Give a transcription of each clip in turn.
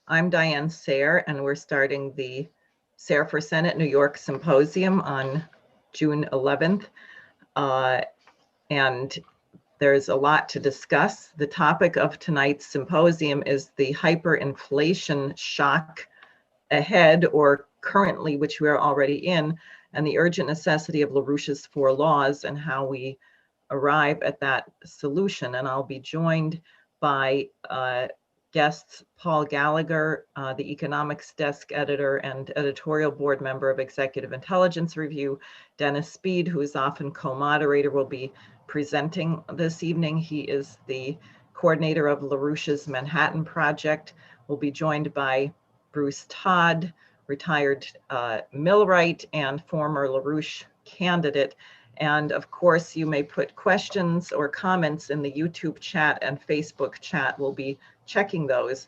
I'm Diane Sare, and we're starting the Sare for Senate New York Symposium on June 11th. And there's a lot to discuss. The topic of tonight's symposium is the hyperinflation shock ahead or currently, which we are already in, and the urgent necessity of LaRouche's 4 laws and how we arrive at that solution. And I'll be joined by guests Paul Gallagher, the economics desk editor and editorial board member of Executive Intelligence Review. Dennis Speed, who is often co-moderator, will be presenting this evening. He is the coordinator of LaRouche's Manhattan Project. We'll be joined by Bruce Todd, retired millwright and former LaRouche candidate. And of course, you may put questions or comments in the YouTube chat and Facebook chat. We'll be checking those.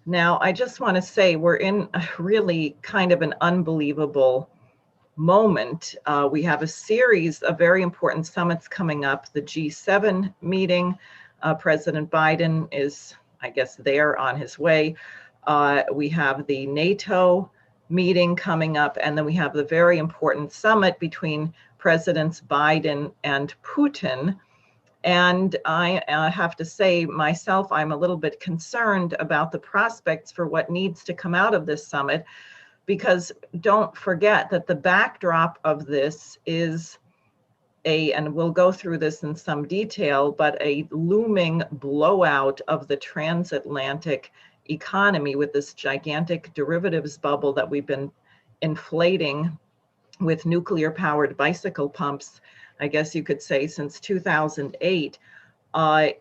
Now, I just want to say we're in a really kind of an unbelievable moment. We have a series of very important summits coming up. The G7 meeting, President Biden is, I guess, there on his way. We have the NATO meeting coming up, and then we have the very important summit between Presidents Biden and Putin. And I have to say myself, I'm a little bit concerned about the prospects for what needs to come out of this summit, because don't forget that the backdrop of this is and we'll go through this in some detail, but a looming blowout of the transatlantic economy with this gigantic derivatives bubble that we've been inflating with nuclear powered bicycle pumps, I guess you could say, since 2008,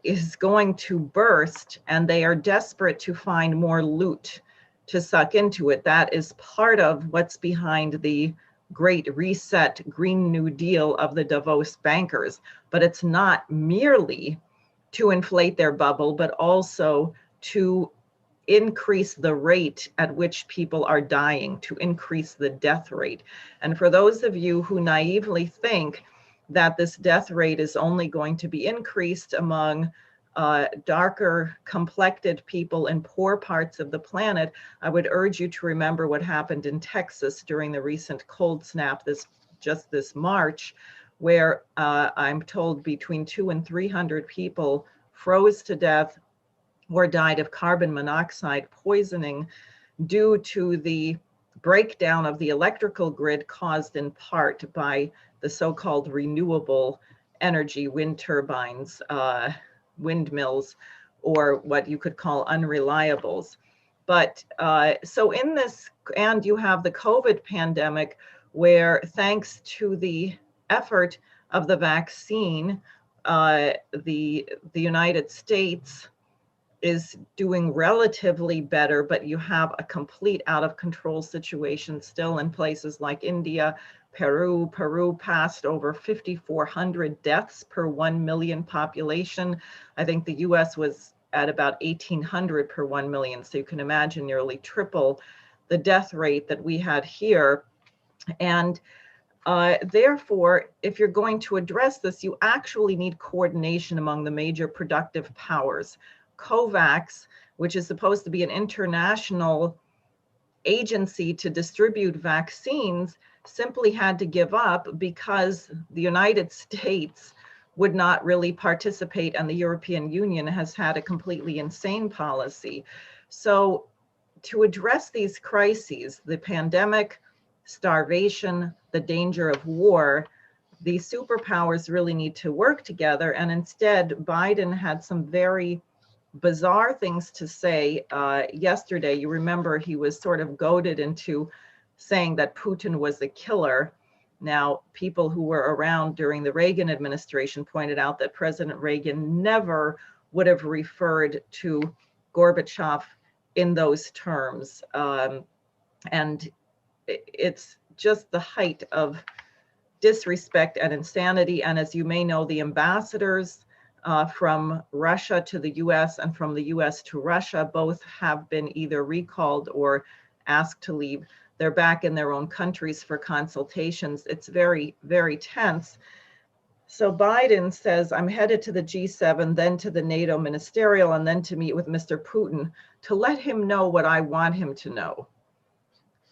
is going to burst, and they are desperate to find more loot to suck into it. That is part of what's behind the Great Reset Green New Deal of the Davos bankers. But it's not merely to inflate their bubble, but also to increase the rate at which people are dying, to increase the death rate. And for those of you who naively think that this death rate is only going to be increased among darker complected people in poor parts of the planet, I would urge you to remember what happened in Texas during the recent cold snap just this March, where I'm told between 200 and 300 people froze to death or died of carbon monoxide poisoning due to the breakdown of the electrical grid caused in part by the so-called renewable energy wind turbines, windmills, or what you could call unreliables. But so in this, and you have the COVID pandemic, where thanks to the effort of the vaccine, the United States is doing relatively better, but you have a complete out of control situation still in places like India, Peru. Peru passed over 5,400 deaths per 1 million population. I think the US was at about 1,800 per 1 million. So you can imagine nearly triple the death rate that we had here. And therefore, if you're going to address this, you actually need coordination among the major productive powers. COVAX, which is supposed to be an international agency to distribute vaccines, simply had to give up because the United States would not really participate, and the European Union has had a completely insane policy. So to address these crises, the pandemic, starvation, the danger of war, the superpowers really need to work together. And instead, Biden had some very bizarre things to say yesterday. You remember he was sort of goaded into saying that Putin was a killer. Now, people who were around during the Reagan administration pointed out that President Reagan never would have referred to Gorbachev in those terms. And it's just the height of disrespect and insanity. And as you may know, the ambassadors from Russia to the US and from the US to Russia both have been either recalled or asked to leave. They're back in their own countries for consultations. It's very, very tense. So Biden says, I'm headed to the G7, then to the NATO ministerial, and then to meet with Mr. Putin to let him know what I want him to know.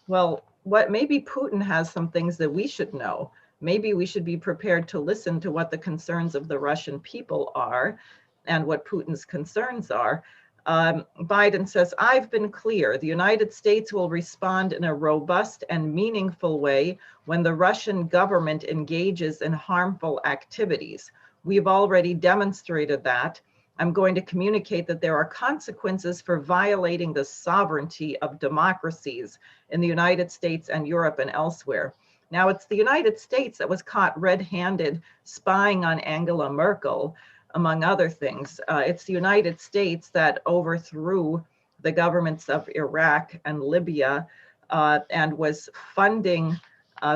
Well, maybe Putin has some things that we should know. Maybe we should be prepared to listen to what the concerns of the Russian people are and what Putin's concerns are. Biden says, I've been clear. The United States will respond in a robust and meaningful way when the Russian government engages in harmful activities. We've already demonstrated that. I'm going to communicate that there are consequences for violating the sovereignty of democracies in the United States and Europe and elsewhere. Now, it's the United States that was caught red-handed spying on Angela Merkel, among other things. It's the United States that overthrew the governments of Iraq and Libya and was funding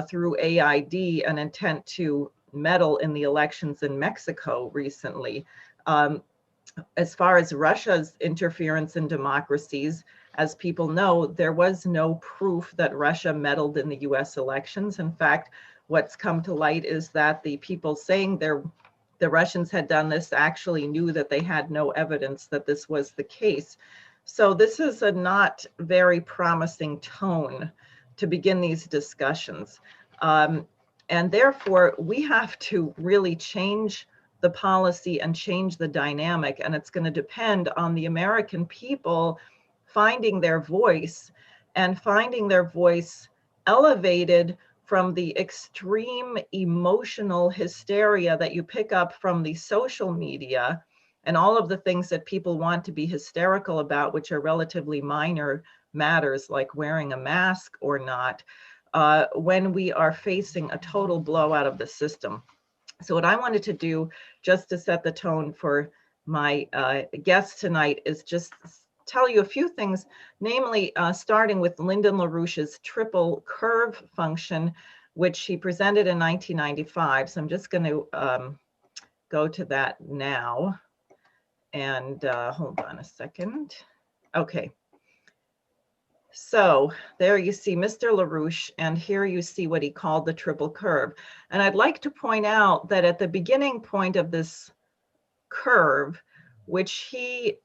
through AID an intent to meddle in the elections in Mexico recently. As far as Russia's interference in democracies, as people know, there was no proof that Russia meddled in the US elections. In fact, what's come to light is that the people saying the Russians had done this actually knew that they had no evidence that this was the case. So this is a not very promising tone to begin these discussions. And therefore, we have to really change the policy and change the dynamic. And it's going to depend on the American people finding their voice and finding their voice elevated from the extreme emotional hysteria that you pick up from the social media and all of the things that people want to be hysterical about, which are relatively minor matters like wearing a mask or not, when we are facing a total blowout of the system. So what I wanted to do, just to set the tone for my guest tonight, is just tell you a few things, namely starting with Lyndon LaRouche's triple curve function, which he presented in 1995. So I'm just going to go to that now. And hold on a second. Okay. So there you see Mr. LaRouche, and here you see what he called the triple curve. And I'd like to point out that at the beginning point of this curve, which he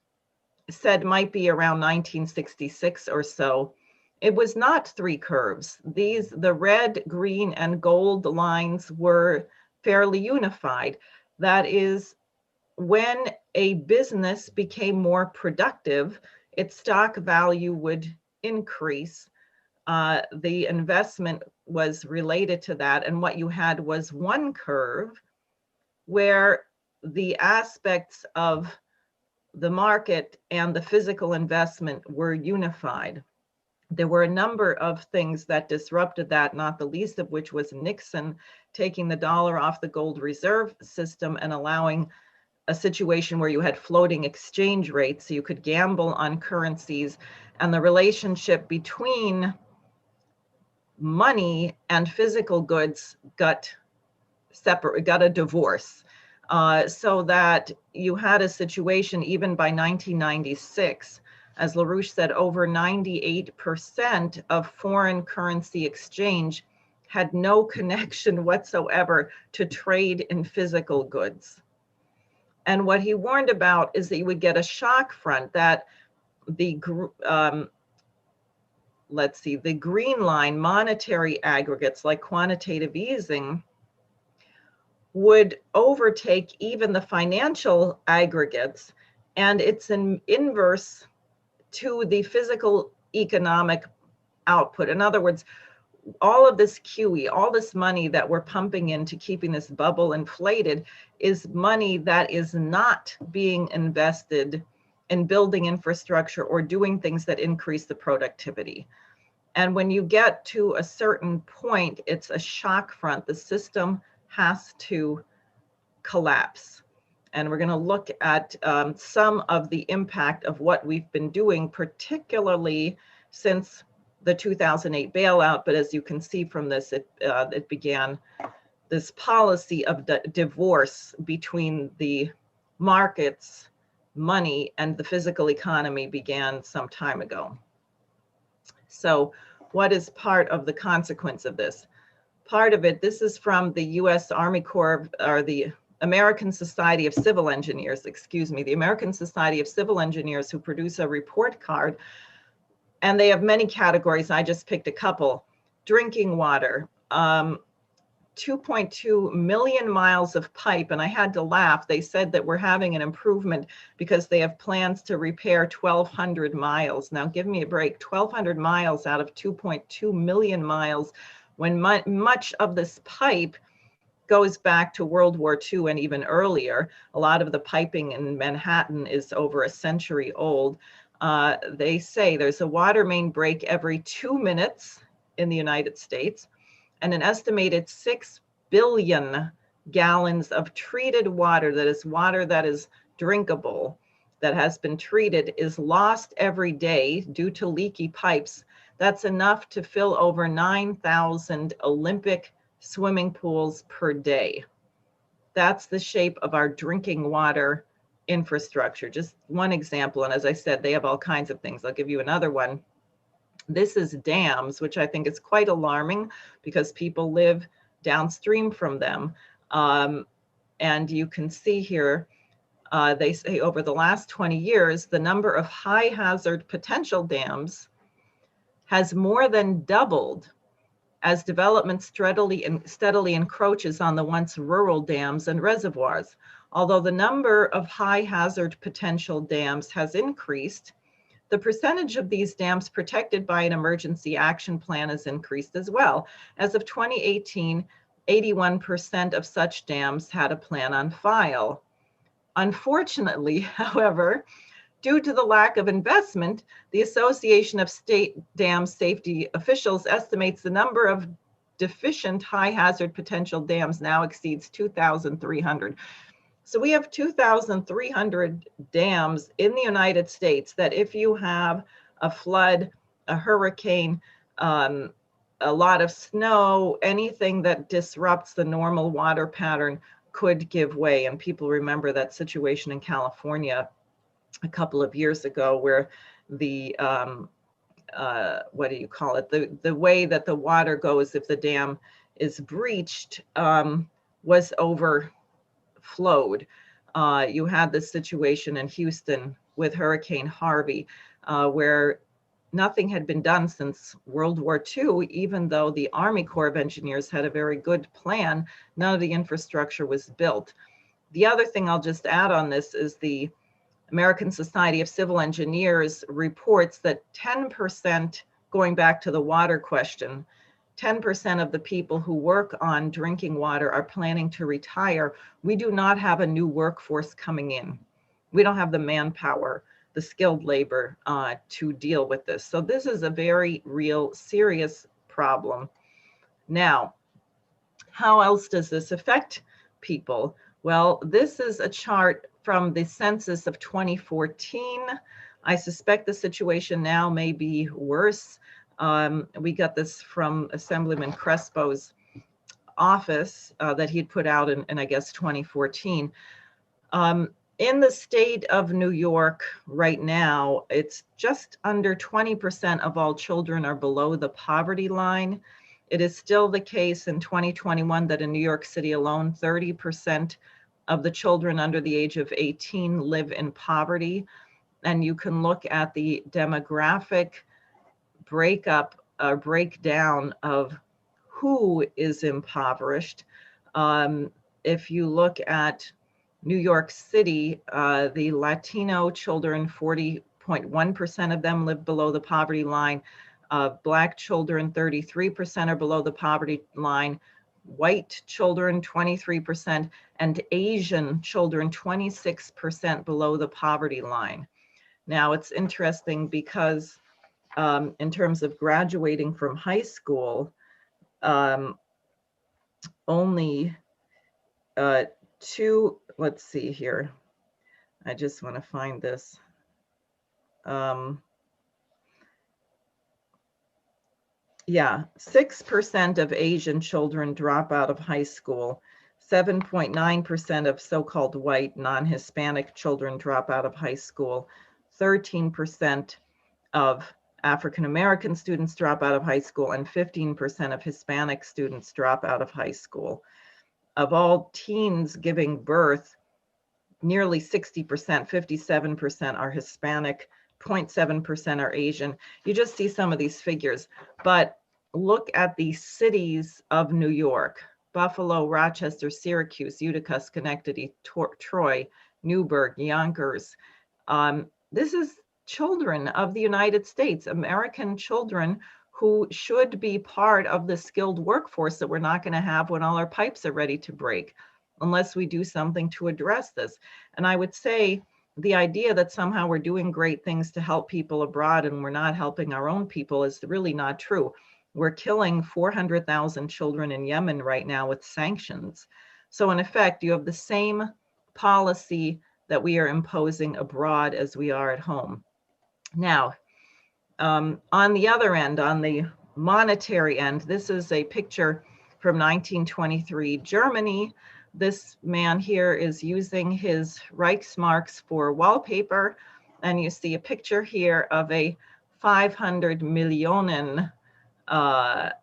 said might be around 1966 or so, it was not three curves. The red, green, and gold lines were fairly unified. That is, when a business became more productive, its stock value would increase. The investment was related to that. And what you had was one curve where the aspects of the market and the physical investment were unified. There were a number of things that disrupted that, not the least of which was Nixon taking the dollar off the gold reserve system and allowing a situation where you had floating exchange rates, so you could gamble on currencies, and the relationship between money and physical goods got separate, got a divorce. So that you had a situation even by 1996, as LaRouche said, over 98% of foreign currency exchange had no connection whatsoever to trade in physical goods. And what he warned about is that you would get a shock front, that the the green line, monetary aggregates like quantitative easing, would overtake even the financial aggregates, and it's an inverse to the physical economic output. In other words, all of this QE, all this money that we're pumping into keeping this bubble inflated, is money that is not being invested in building infrastructure or doing things that increase the productivity. And when you get to a certain point, it's a shock front. The system has to collapse. And we're going to look at some of the impact of what we've been doing, particularly since the 2008 bailout. But as you can see from this, it began this policy of divorce between the markets, money, and the physical economy began some time ago. So what is part of the consequence of this? part of it. This is from the U.S. Army Corps, or the American Society of Civil Engineers, excuse me, the American Society of Civil Engineers, who produce a report card. And they have many categories. I just picked a couple. Drinking water, 2.2 million miles of pipe. And I had to laugh. They said that we're having an improvement because they have plans to repair 1,200 miles. Now, give me a break. 1,200 miles out of 2.2 million miles, when much of this pipe goes back to World War II and even earlier. A lot of the piping in Manhattan is over a century old. They say there's a water main break every 2 minutes in the United States, and an estimated 6 billion gallons of treated water, that is drinkable, that has been treated, is lost every day due to leaky pipes. That's enough to fill over 9,000 Olympic swimming pools per day. That's the shape of our drinking water infrastructure. Just one example. And as I said, they have all kinds of things. I'll give you another one. This is dams, which I think is quite alarming because people live downstream from them. And you can see here, they say over the last 20 years, the number of high hazard potential dams has more than doubled as development steadily encroaches on the once rural dams and reservoirs. Although the number of high hazard potential dams has increased, the percentage of these dams protected by an emergency action plan has increased as well. As of 2018, 81% of such dams had a plan on file. Unfortunately, however, due to the lack of investment, the Association of State Dam Safety Officials estimates the number of deficient high hazard potential dams now exceeds 2,300. So we have 2,300 dams in the United States that if you have a flood, a hurricane, a lot of snow, anything that disrupts the normal water pattern could give way. And people remember that situation in California a couple of years ago where the, what do you call it? The way that the water goes if the dam is breached was overflowed. You had this situation in Houston with Hurricane Harvey, where nothing had been done since World War II, even though the Army Corps of Engineers had a very good plan. None of the infrastructure was built. The other thing I'll just add on this is the American Society of Civil Engineers reports that 10%, going back to the water question, 10% of the people who work on drinking water are planning to retire. We do not have a new workforce coming in. We don't have the manpower, the skilled labor to deal with this. So this is a very real, serious problem. Now, how else does this affect people? Well, this is a chart from the census of 2014. I suspect the situation now may be worse. We got this from Assemblyman Crespo's office that he'd put out in I guess, 2014. In the state of New York right now, it's just under 20% of all children are below the poverty line. It is still the case in 2021 that in New York City alone, 30% of the children under the age of 18 live in poverty. And you can look at the demographic breakdown of who is impoverished. If you look at New York City, the Latino children, 40.1% of them live below the poverty line. Black children, 33% are below the poverty line. White children, 23%, and Asian children, 26% below the poverty line. Now, it's interesting because in terms of graduating from high school, only let's see here. I just want to find this. Yeah, 6% of Asian children drop out of high school. 7.9% of so-called white non-Hispanic children drop out of high school. 13% of African American students drop out of high school, and 15% of Hispanic students drop out of high school. Of all teens giving birth, nearly 60%, 57% are Hispanic, 0.7% are Asian. You just see some of these figures, but look at the cities of New York: Buffalo, Rochester, Syracuse, Utica, Schenectady, Troy, Newburgh, Yonkers. This is children of the United States, American children who should be part of the skilled workforce that we're not going to have when all our pipes are ready to break, unless we do something to address this. And I would say the idea that somehow we're doing great things to help people abroad and we're not helping our own people is really not true. We're killing 400,000 children in Yemen right now with sanctions. So in effect, you have the same policy that we are imposing abroad as we are at home. Now, on the other end, on the monetary end, this is a picture from 1923 Germany. This man here is using his Reichsmarks for wallpaper, and you see a picture here of a 500 Millionen Reichsmark,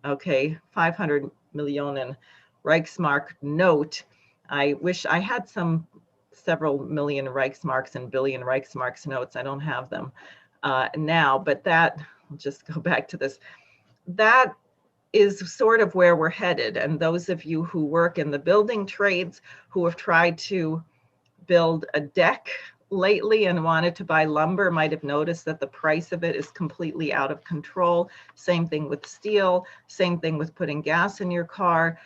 okay, 500 Millionen Reichsmark note. I wish I had several million Reichsmarks and billion Reichsmarks notes. I don't have them now, but that, I'll just go back to this. That is sort of where we're headed. And those of you who work in the building trades, who have tried to build a deck lately and wanted to buy lumber, might have noticed that the price of it is completely out of control. Same thing with steel, same thing with putting gas in your car.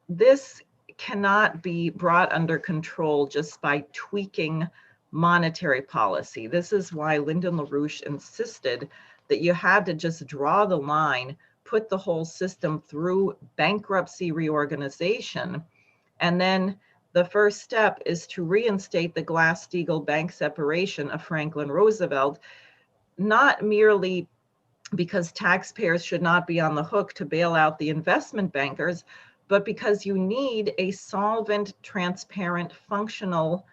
This cannot be brought under control just by tweaking monetary policy. This is why Lyndon LaRouche insisted that you had to just draw the line, put the whole system through bankruptcy reorganization, and then the first step is to reinstate the Glass-Steagall bank separation of Franklin Roosevelt, not merely because taxpayers should not be on the hook to bail out the investment bankers, but because you need a solvent, transparent, functional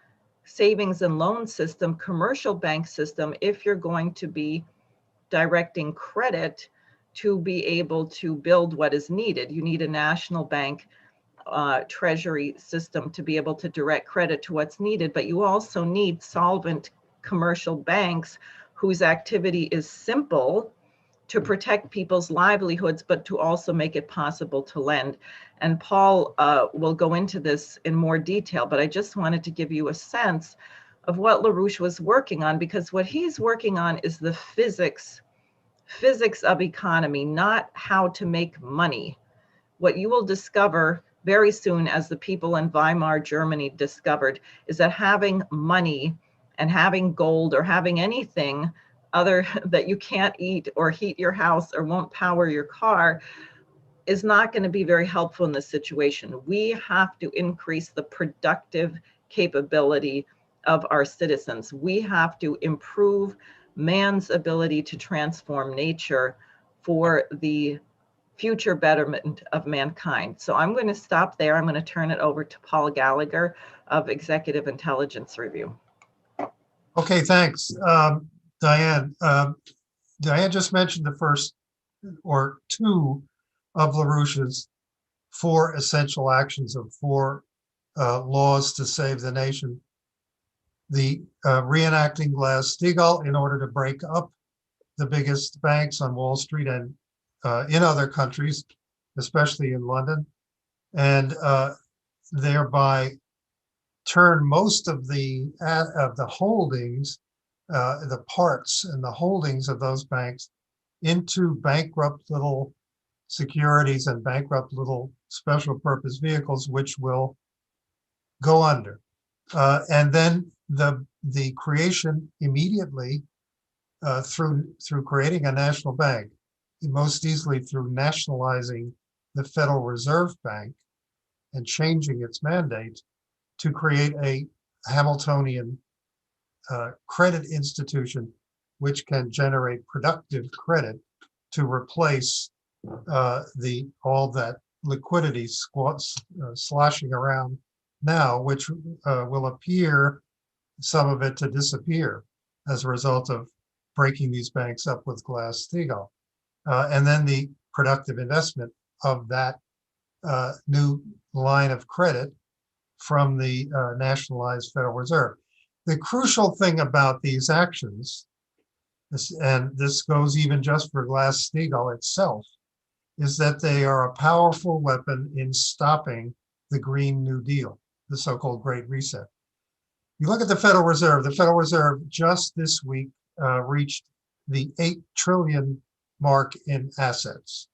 savings and loan system, commercial bank system, if you're going to be directing credit to be able to build what is needed. You need a national bank treasury system to be able to direct credit to what's needed, but you also need solvent commercial banks whose activity is simple to protect people's livelihoods, but to also make it possible to lend. And Paul will go into this in more detail, but I just wanted to give you a sense of what LaRouche was working on, because what he's working on is the physics of economy, not how to make money. What you will discover very soon, as the people in Weimar Germany discovered, is that having money and having gold or having anything other that you can't eat or heat your house or won't power your car is not going to be very helpful in this situation. We have to increase the productive capability of our citizens. We have to improve man's ability to transform nature for the future betterment of mankind. So I'm going to stop there. I'm going to turn it over to Paul Gallagher of Executive Intelligence Review. Okay, thanks. Diane. Diane just mentioned the first or two of LaRouche's 4 essential actions of 4 laws to save the nation. The reenacting Glass-Steagall in order to break up the biggest banks on Wall Street and in other countries, especially in London, and thereby turn most of the holdings, the parts and the holdings of those banks into bankrupt little securities and bankrupt little special purpose vehicles, which will go under. And then the creation immediately through creating a national bank, most easily through nationalizing the Federal Reserve Bank and changing its mandate to create a Hamiltonian credit institution which can generate productive credit to replace all that liquidity sloshing around now, which will appear, some of it, to disappear. as a result of breaking these banks up with Glass-Steagall. And then the productive investment of that new line of credit from the nationalized Federal Reserve. The crucial thing about these actions, and this goes even just for Glass-Steagall itself, is that they are a powerful weapon in stopping the Green New Deal, the so-called Great Reset. You look at the Federal Reserve just this week reached the 8 trillion mark in assets,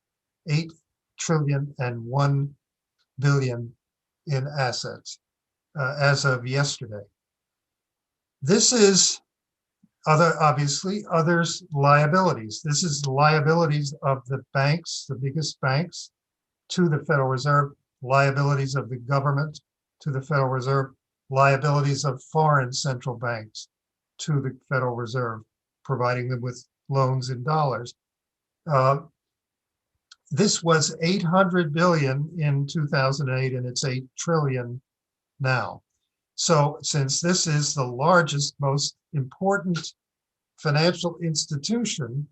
8 trillion and 1 billion in assets as of yesterday. This is obviously others' liabilities. This is the liabilities of the banks, the biggest banks, to the Federal Reserve, liabilities of the government to the Federal Reserve, liabilities of foreign central banks to the Federal Reserve, providing them with loans in dollars. This was 800 billion in 2008, and it's 8 trillion now. So since this is the largest, most important financial institution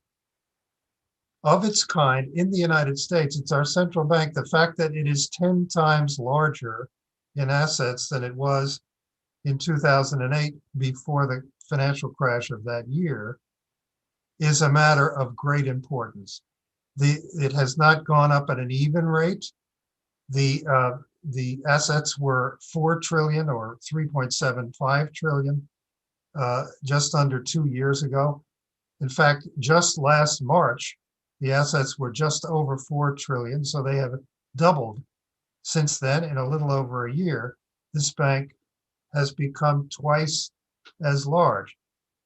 of its kind in the United States, it's our central bank. The fact that it is 10 times larger in assets than it was in 2008 before the financial crash of that year is a matter of great importance. It has not gone up at an even rate. The assets were 4 trillion or 3.75 trillion just under 2 years ago. In fact, just last March, the assets were just over 4 trillion, so they have doubled since then. In a little over a year, this bank has become twice as large.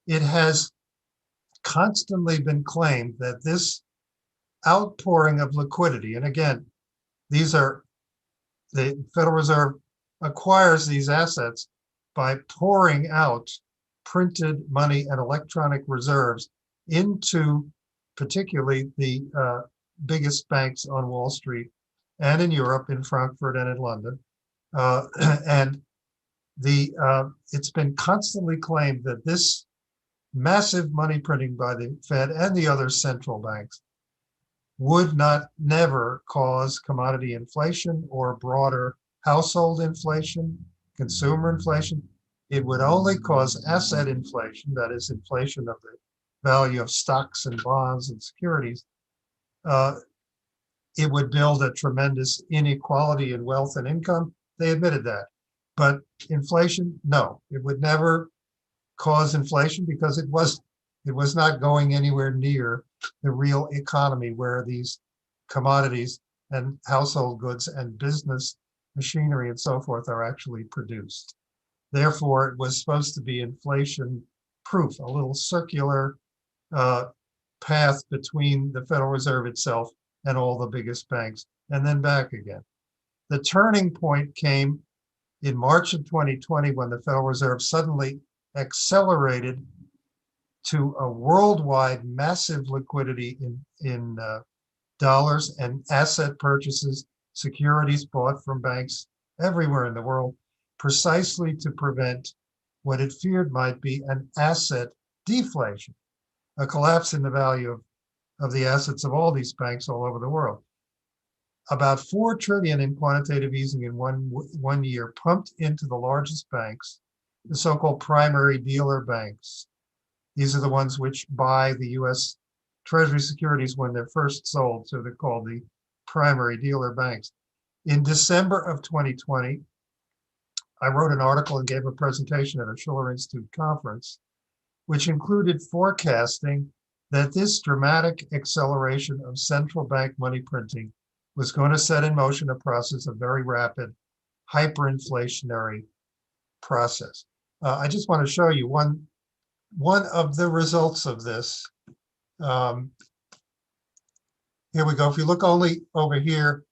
It has constantly been claimed that this outpouring of liquidity, and again, these are, the Federal Reserve acquires these assets by pouring out printed money and electronic reserves into particularly the biggest banks on Wall Street and in Europe, in Frankfurt and in London. And it's been constantly claimed that this massive money printing by the Fed and the other central banks would never cause commodity inflation or broader household inflation, consumer inflation. It would only cause asset inflation, that is inflation of the value of stocks and bonds and securities. It would build a tremendous inequality in wealth and income. They admitted that. But inflation, no, it would never cause inflation because it was not going anywhere near the real economy where these commodities and household goods and business machinery and so forth are actually produced. Therefore, it was supposed to be inflation proof, a little circular path between the Federal Reserve itself and all the biggest banks, and then back again. The turning point came in March of 2020 when the Federal Reserve suddenly accelerated to a worldwide massive liquidity in dollars and asset purchases, securities bought from banks everywhere in the world, precisely to prevent what it feared might be an asset deflation, a collapse in the value of the assets of all these banks all over the world. About 4 trillion in quantitative easing in one year pumped into the largest banks, the so-called primary dealer banks. These are the ones which buy the US Treasury securities when they're first sold, so they're called the primary dealer banks. In December of 2020, I wrote an article and gave a presentation at a Schiller Institute conference, which included forecasting that this dramatic acceleration of central bank money printing was going to set in motion a process of very rapid hyperinflationary process. I just want to show you one of the results of this. Here we go. If you look only over here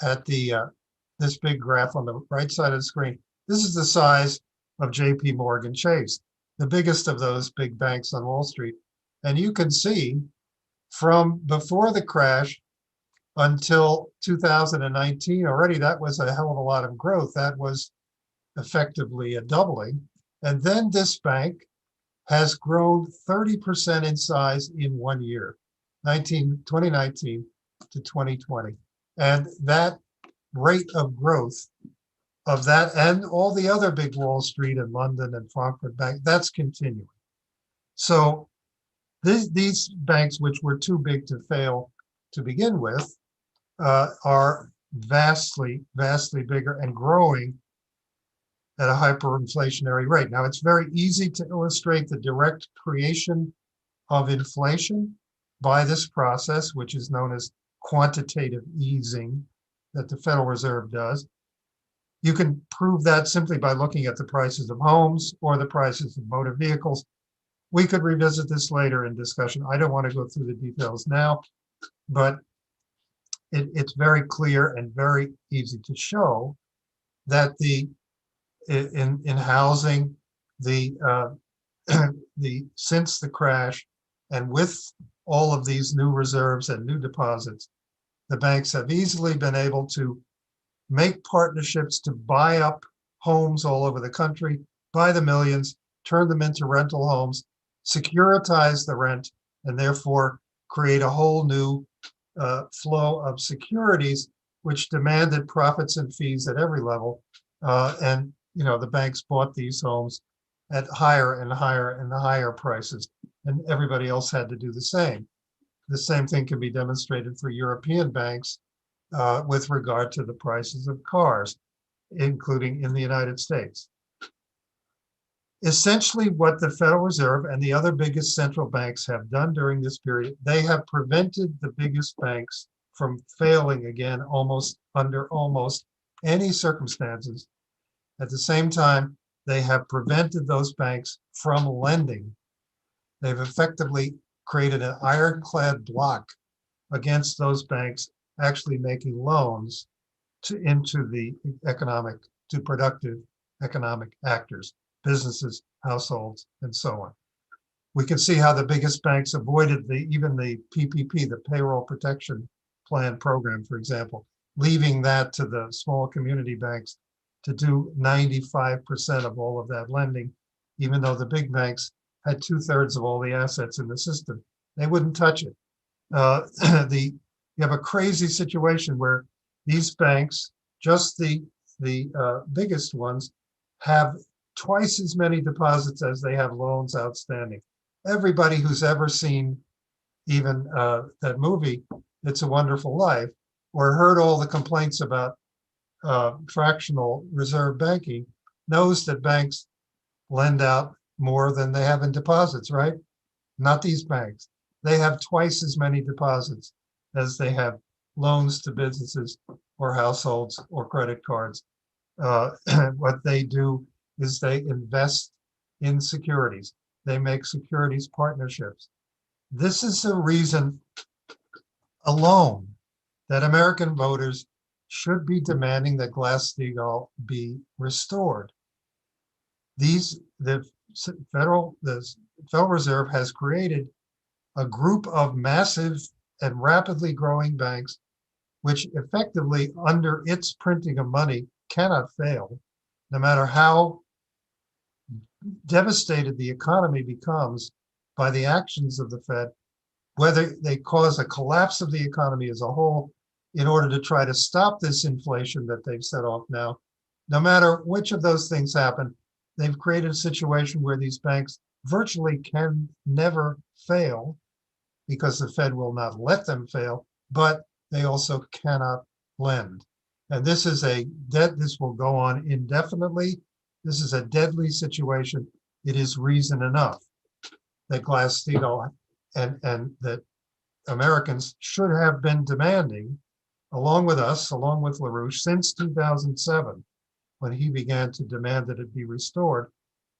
at this big graph on the right side of the screen, this is the size of JP Morgan Chase, the biggest of those big banks on Wall Street. And you can see from before the crash until 2019, already that was a hell of a lot of growth. That was effectively a doubling. And then this bank has grown 30% in size in 1 year, 2019 to 2020. And that rate of growth of that and all the other big Wall Street and London and Frankfurt bank, that's continuing. So these banks, which were too big to fail to begin with, are vastly, vastly bigger and growing at a hyperinflationary rate. Now, it's very easy to illustrate the direct creation of inflation by this process, which is known as quantitative easing that the Federal Reserve does. You can prove that simply by looking at the prices of homes or the prices of motor vehicles. We could revisit this later in discussion. I don't want to go through the details now, but it's very clear and very easy to show that in housing, since the crash and with all of these new reserves and new deposits, the banks have easily been able to make partnerships to buy up homes all over the country, buy the millions, turn them into rental homes, securitize the rent, and therefore create a whole new flow of securities, which demanded profits and fees at every level. And the banks bought these homes at higher and higher and higher prices, and everybody else had to do the same. The same thing can be demonstrated for European banks with regard to the prices of cars, including in the United States. Essentially, what the Federal Reserve and the other biggest central banks have done during this period, they have prevented the biggest banks from failing again under almost any circumstances. At the same time, they have prevented those banks from lending. They've effectively created an ironclad block against those banks actually making loans to productive economic actors, businesses, households, and so on. We can see how the biggest banks avoided even the PPP, the Payroll Protection Plan program, for example, leaving that to the small community banks to do 95% of all of that lending, even though the big banks had 2/3 of all the assets in the system. They wouldn't touch it. You have a crazy situation where these banks, just the biggest ones, have twice as many deposits as they have loans outstanding. Everybody who's ever seen even that movie, It's a Wonderful Life, or heard all the complaints about fractional reserve banking, knows that banks lend out more than they have in deposits, right? Not these banks. They have twice as many deposits as they have loans to businesses or households or credit cards. What they do is they invest in securities. They make securities partnerships. This is the reason alone that American voters should be demanding that Glass-Steagall be restored. The Federal Reserve has created a group of massive and rapidly growing banks, which effectively, under its printing of money, cannot fail, no matter how devastated the economy becomes by the actions of the Fed, whether they cause a collapse of the economy as a whole in order to try to stop this inflation that they've set off now. No matter which of those things happen, they've created a situation where these banks virtually can never fail because the Fed will not let them fail, but they also cannot lend. And this will go on indefinitely. This is a deadly situation. It is reason enough that Glass-Steagall and that Americans should have been demanding, along with us, along with LaRouche, since 2007, when he began to demand that it be restored,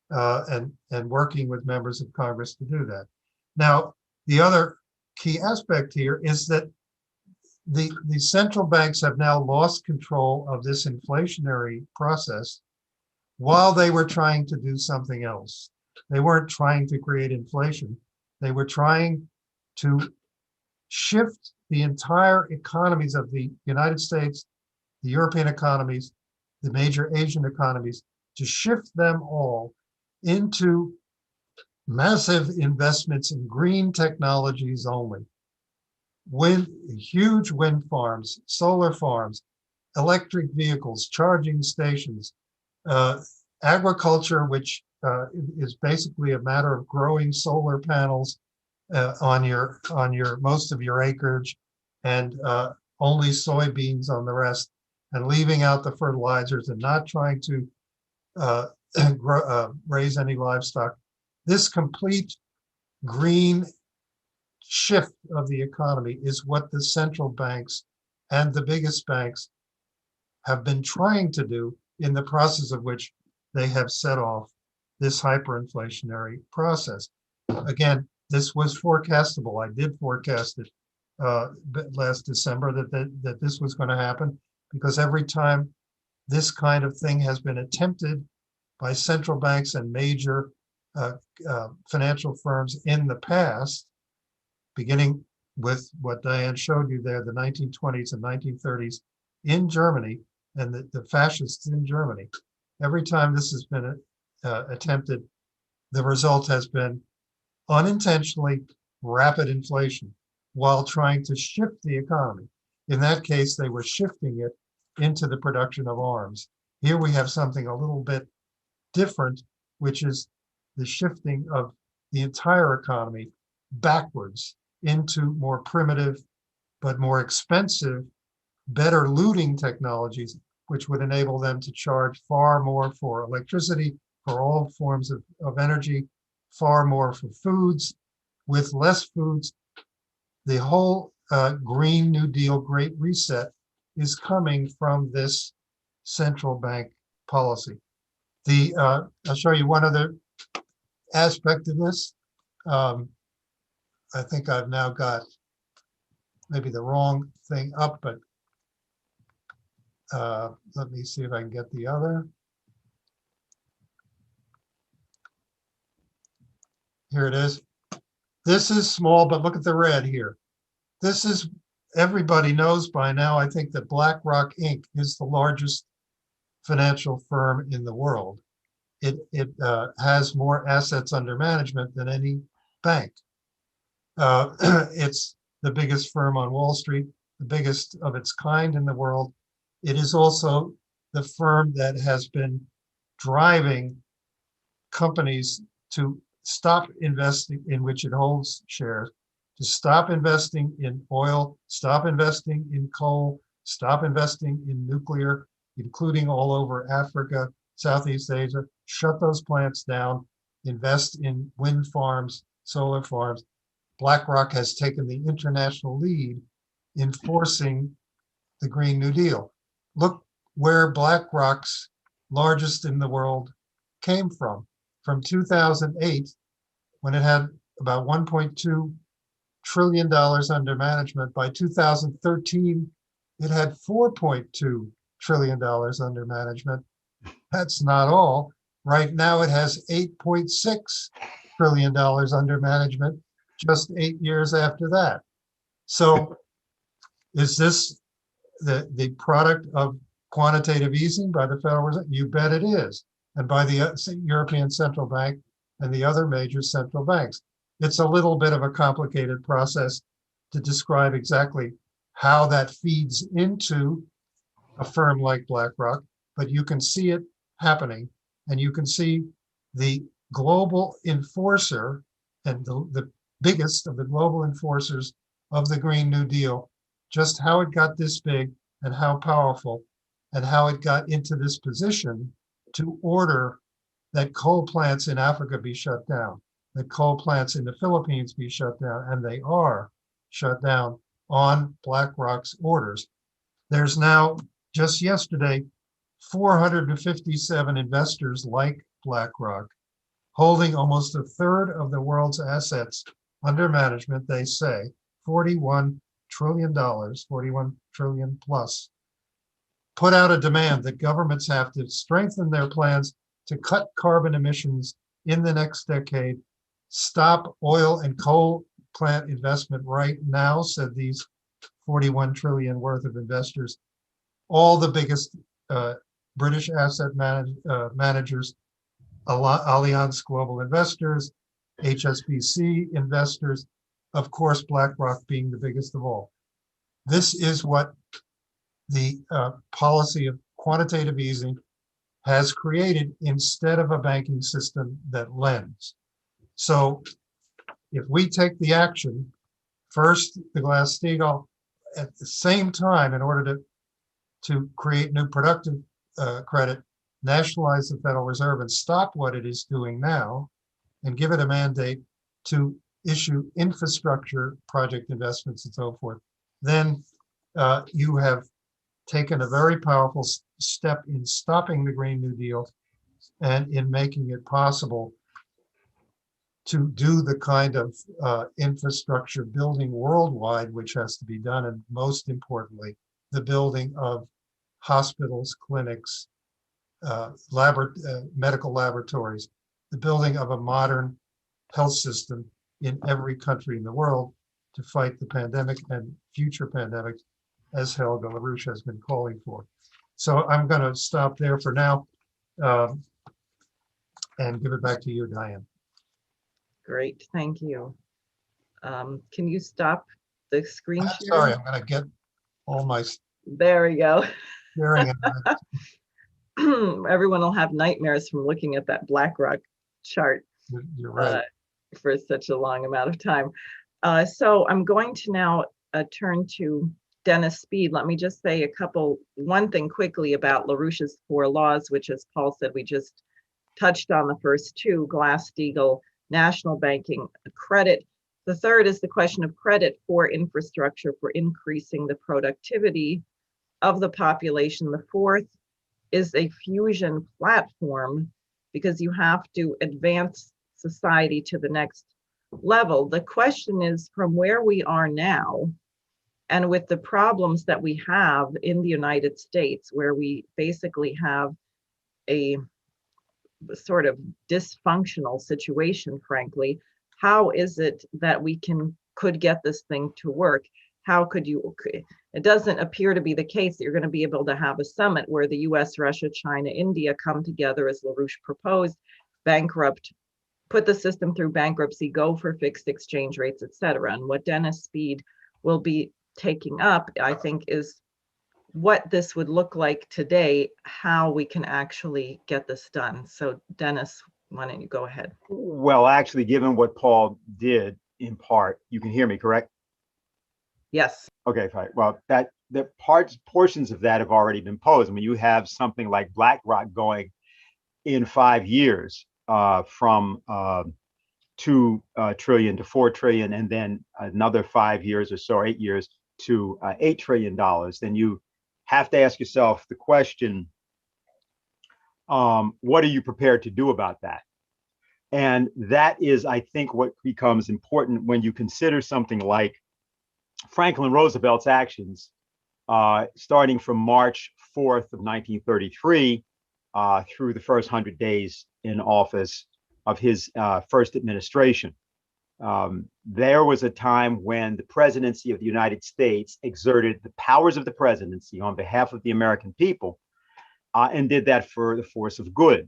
and working with members of Congress to do that. Now, the other key aspect here is that the central banks have now lost control of this inflationary process while they were trying to do something else. They weren't trying to create inflation. They were trying to shift the entire economies of the United States, the European economies, the major Asian economies, to shift them all into massive investments in green technologies only. Huge wind farms, solar farms, electric vehicles, charging stations, agriculture, which is basically a matter of growing solar panels on your most of your acreage, and only soybeans on the rest, and leaving out the fertilizers and not trying to raise any livestock. This complete green shift of the economy is what the central banks and the biggest banks have been trying to do, in the process of which they have set off this hyperinflationary process. Again, this was forecastable. I did forecast it last December that this was going to happen, because every time this kind of thing has been attempted by central banks and major financial firms in the past, beginning with what Diane showed you there, the 1920s and 1930s in Germany, and the fascists in Germany. Every time this has been attempted, the result has been unintentionally rapid inflation while trying to shift the economy. In that case, they were shifting it into the production of arms. Here we have something a little bit different, which is the shifting of the entire economy backwards into more primitive but more expensive, better looting technologies, which would enable them to charge far more for electricity, for all forms of energy, far more for foods. With less foods, the whole Green New Deal Great Reset is coming from this central bank policy. I'll show you one other aspect of this. I think I've now got maybe the wrong thing up, but let me see if I can get the other. Here it is. This is small, but look at the red here. This is, everybody knows by now, I think, that BlackRock Inc. is the largest financial firm in the world. It has more assets under management than any bank. It's the biggest firm on Wall Street, the biggest of its kind in the world. It is also the firm that has been driving companies to stop investing, in which it holds shares, to stop investing in oil, stop investing in coal, stop investing in nuclear, including all over Africa, Southeast Asia, shut those plants down, invest in wind farms, solar farms. BlackRock has taken the international lead in forcing the Green New Deal. Look where BlackRock's largest in the world came from 2008, when it had about $1.2 trillion under management. By 2013, it had $4.2 trillion under management. That's not all. Right now, it has $8.6 trillion under management, just 8 years after that. So is this the product of quantitative easing by the Federal Reserve? You bet it is. And by the European Central Bank and the other major central banks. It's a little bit of a complicated process to describe exactly how that feeds into a firm like BlackRock, but you can see it happening, and you can see the global enforcer and the biggest of the global enforcers of the Green New Deal, just how it got this big and how powerful, and how it got into this position to order that coal plants in Africa be shut down, that coal plants in the Philippines be shut down, and they are shut down on BlackRock's orders. There's now, just yesterday, 457 investors like BlackRock, holding almost a third of the world's assets under management, they say, $41 trillion, 41 trillion plus, put out a demand that governments have to strengthen their plans to cut carbon emissions in the next decade, stop oil and coal plant investment right now, said these 41 trillion worth of investors. All the biggest British asset managers, Allianz Global Investors, HSBC investors, of course, BlackRock being the biggest of all. This is what the policy of quantitative easing has created instead of a banking system that lends. So if we take the action, first, the Glass-Steagall, at the same time, in order to create new productive credit, nationalize the Federal Reserve and stop what it is doing now, and give it a mandate to issue infrastructure project investments and so forth, then you have taken a very powerful step in stopping the Green New Deal and in making it possible to do the kind of infrastructure building worldwide, which has to be done, and most importantly, the building of hospitals, clinics, medical laboratories, the building of a modern health system in every country in the world to fight the pandemic and future pandemics, as Helga LaRouche has been calling for. So I'm going to stop there for now and give it back to you, Diane. Great, thank you. Can you stop the screen share? Sorry, I'm going to get all my There we go. sharing. Everyone will have nightmares from looking at that BlackRock chart. You're right. For such a long amount of time. So I'm going to now turn to Dennis Speed. Let me just say one thing quickly about LaRouche's 4 laws, which, as Paul said, we just touched on the first 2, Glass-Steagall, national banking credit. The third is the question of credit for infrastructure for increasing the productivity of the population. The fourth is a fusion platform, because you have to advance society to the next level. The question is, from where we are now, and with the problems that we have in the United States, where we basically have a sort of dysfunctional situation, frankly, how is it that we could get this thing to work? How could you? It doesn't appear to be the case that you're going to be able to have a summit where the US, Russia, China, India come together as LaRouche proposed, put the system through bankruptcy, go for fixed exchange rates, et cetera. And what Dennis Speed will be taking up, I think, is what this would look like today, how we can actually get this done. So Dennis, why don't you go ahead? Well, actually, given what Paul did in part, you can hear me, correct? Yes. Okay, fine. Well, portions of that have already been posed. I mean, you have something like BlackRock going in 5 years from 2 trillion to 4 trillion, and then another 5 years or so, 8 years to $8 trillion. Then you have to ask yourself the question, what are you prepared to do about that? And that is, I think, what becomes important when you consider something like Franklin Roosevelt's actions starting from March 4th of 1933 through the first 100 days in office of his first administration. There was a time when the presidency of the United States exerted the powers of the presidency on behalf of the American people and did that for the force of good.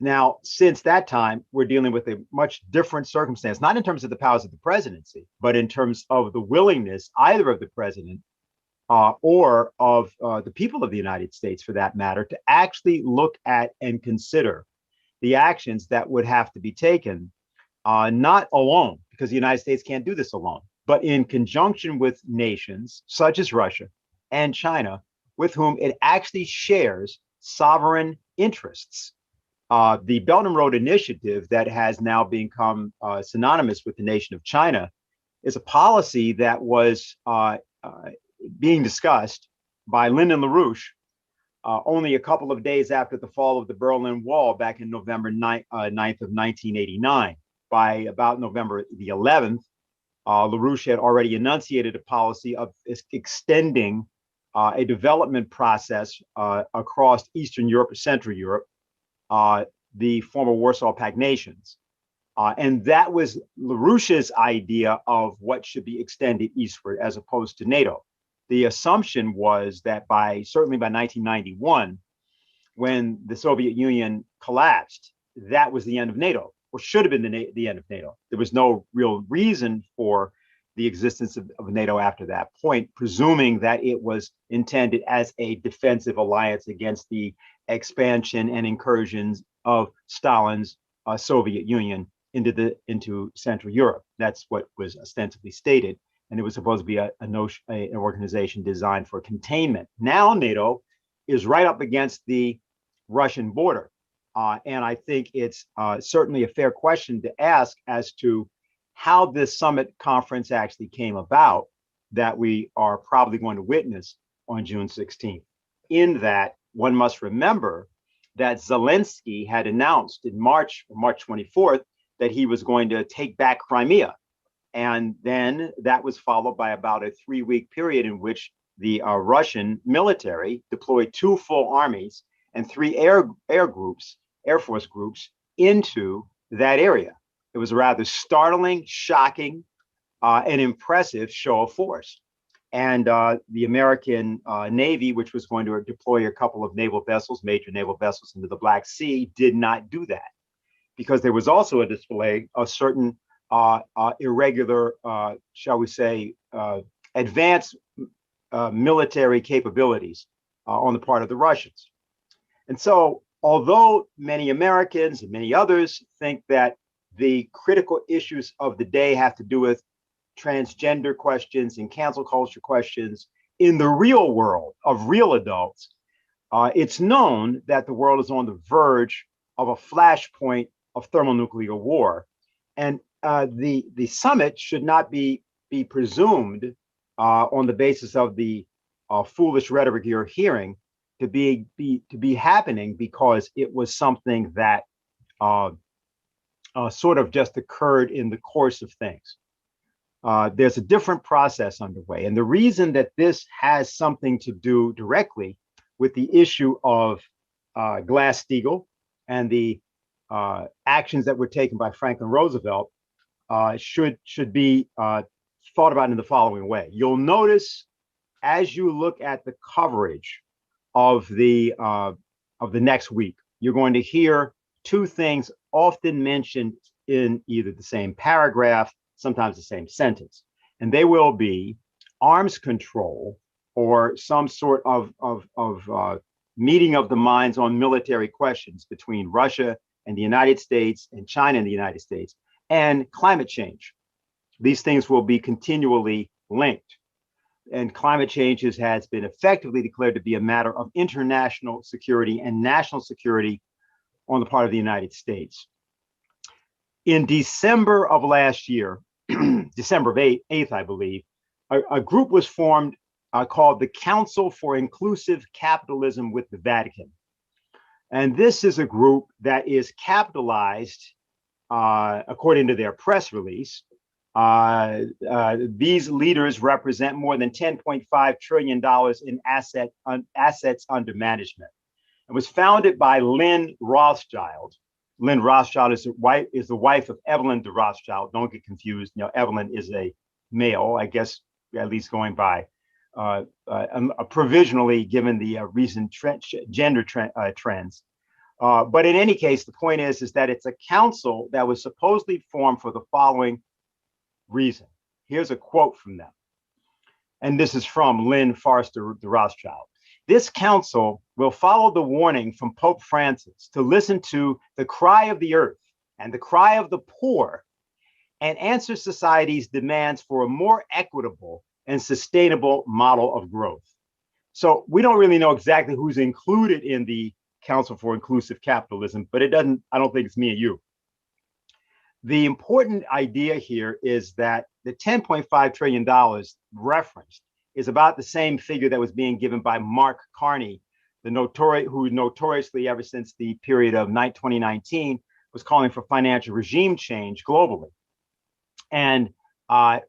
Now, since that time, we're dealing with a much different circumstance, not in terms of the powers of the presidency, but in terms of the willingness either of the president or of the people of the United States, for that matter, to actually look at and consider the actions that would have to be taken, not alone, because the United States can't do this alone, but in conjunction with nations such as Russia and China, with whom it actually shares sovereign interests. The Belt and Road Initiative, that has now become synonymous with the nation of China, is a policy that was being discussed by Lyndon LaRouche only a couple of days after the fall of the Berlin Wall back in November 9th of 1989. By about November the 11th, LaRouche had already enunciated a policy of extending a development process across Eastern Europe, Central Europe, the former Warsaw Pact nations. And that was LaRouche's idea of what should be extended eastward as opposed to NATO. The assumption was that certainly by 1991, when the Soviet Union collapsed, that was the end of NATO. or should have been the end of NATO. There was no real reason for the existence of NATO after that point, presuming that it was intended as a defensive alliance against the expansion and incursions of Stalin's Soviet Union into Central Europe. That's what was ostensibly stated, and it was supposed to be an organization designed for containment. Now NATO is right up against the Russian border, and I think it's certainly a fair question to ask as to how this summit conference actually came about that we are probably going to witness on June 16th. In that, one must remember that Zelensky had announced in March 24th, that he was going to take back Crimea. And then that was followed by about a 3-week period in which the Russian military deployed 2 full armies and 3 Air Force groups into that area. It was a rather startling, shocking, and impressive show of force. And the American Navy, which was going to deploy a couple of major naval vessels into the Black Sea, did not do that, because there was also a display of certain irregular, shall we say, advanced military capabilities on the part of the Russians. And so, although many Americans and many others think that the critical issues of the day have to do with transgender questions and cancel culture questions in the real world of real adults, it's known that the world is on the verge of a flashpoint of thermonuclear war. And the summit should not be presumed on the basis of the foolish rhetoric you're hearing to be happening because it was something that sort of just occurred in the course of things. There's a different process underway. And the reason that this has something to do directly with the issue of Glass-Steagall and the actions that were taken by Franklin Roosevelt should be thought about in the following way. You'll notice as you look at the coverage of the next week, you're going to hear 2 things often mentioned in either the same paragraph, sometimes the same sentence, and they will be arms control or some sort of meeting of the minds on military questions between Russia and the United States and China and the United States, and climate change. These things will be continually linked. And climate change has been effectively declared to be a matter of international security and national security on the part of the United States. In December of last year, December 8th, I believe, a group was formed called the Council for Inclusive Capitalism with the Vatican. And this is a group that is capitalized, according to their press release. These leaders represent more than $10.5 trillion in assets under management. It was founded by Lynn Rothschild. Lynn Rothschild is the wife of Evelyn de Rothschild. Don't get confused. You know, Evelyn is a male, I guess, at least going by provisionally, given the recent gender trends. But in any case, the point is that it's a council that was supposedly formed for the following reason. Here's a quote from them. And this is from Lynn Forster de Rothschild. This council will follow the warning from Pope Francis to listen to the cry of the earth and the cry of the poor and answer society's demands for a more equitable and sustainable model of growth. So we don't really know exactly who's included in the Council for Inclusive Capitalism, but I don't think it's me and you. The important idea here is that the $10.5 trillion referenced is about the same figure that was being given by Mark Carney, who notoriously, ever since the period of 2019, was calling for financial regime change globally. And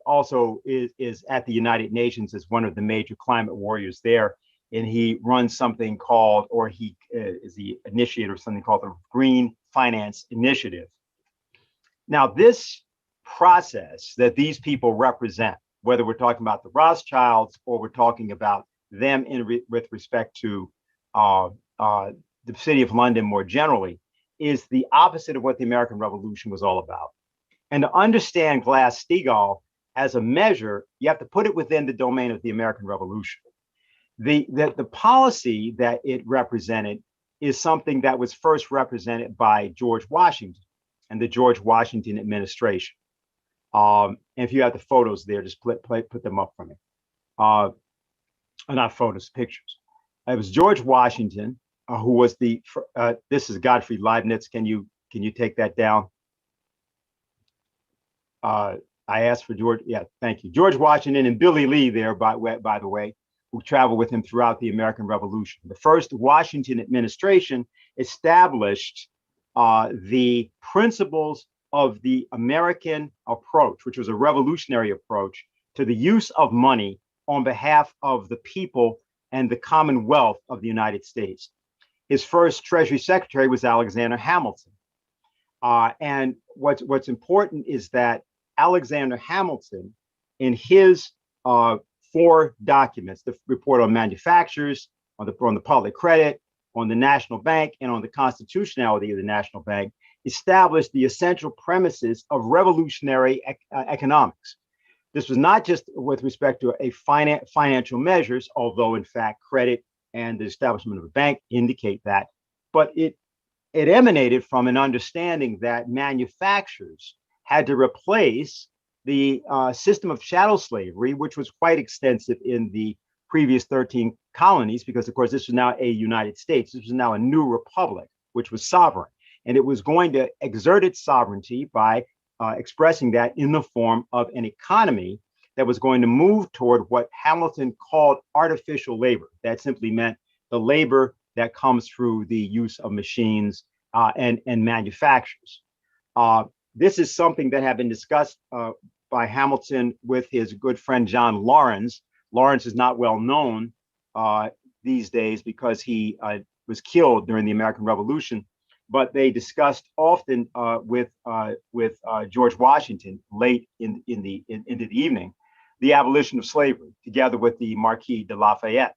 also is at the United Nations as one of the major climate warriors there. And he runs something called, or he is the initiator of something called the Green Finance Initiative. Now, this process that these people represent, whether we're talking about the Rothschilds or we're talking about them with respect to the City of London more generally, is the opposite of what the American Revolution was all about. And to understand Glass-Steagall as a measure, you have to put it within the domain of the American Revolution. The policy that it represented is something that was first represented by George Washington and the George Washington administration. And if you have the photos there, just put them up for me. Not photos, pictures. It was George Washington who was the. This is Gottfried Leibniz. Can you take that down? I asked for George. Yeah, thank you, George Washington and Billy Lee there. By the way, who traveled with him throughout the American Revolution. The first Washington administration established the principles of the American approach, which was a revolutionary approach to the use of money on behalf of the people and the commonwealth of the United States. His first Treasury Secretary was Alexander Hamilton. And what's important is that Alexander Hamilton, in his 4 documents, the report on manufactures, on the public credit, on the national bank, and on the constitutionality of the national bank, established the essential premises of revolutionary economics. This was not just with respect to a financial measures, although in fact credit and the establishment of a bank indicate that, but it emanated from an understanding that manufacturers had to replace the system of chattel slavery, which was quite extensive in the previous 13 colonies, because of course this was now a United States. This was now a new republic, which was sovereign. And it was going to exert its sovereignty by expressing that in the form of an economy that was going to move toward what Hamilton called artificial labor. That simply meant the labor that comes through the use of machines and manufacturers. This is something that had been discussed by Hamilton with his good friend John Lawrence. Lawrence is not well known these days because he was killed during the American Revolution, but they discussed often with George Washington late into the evening the abolition of slavery, together with the Marquis de Lafayette.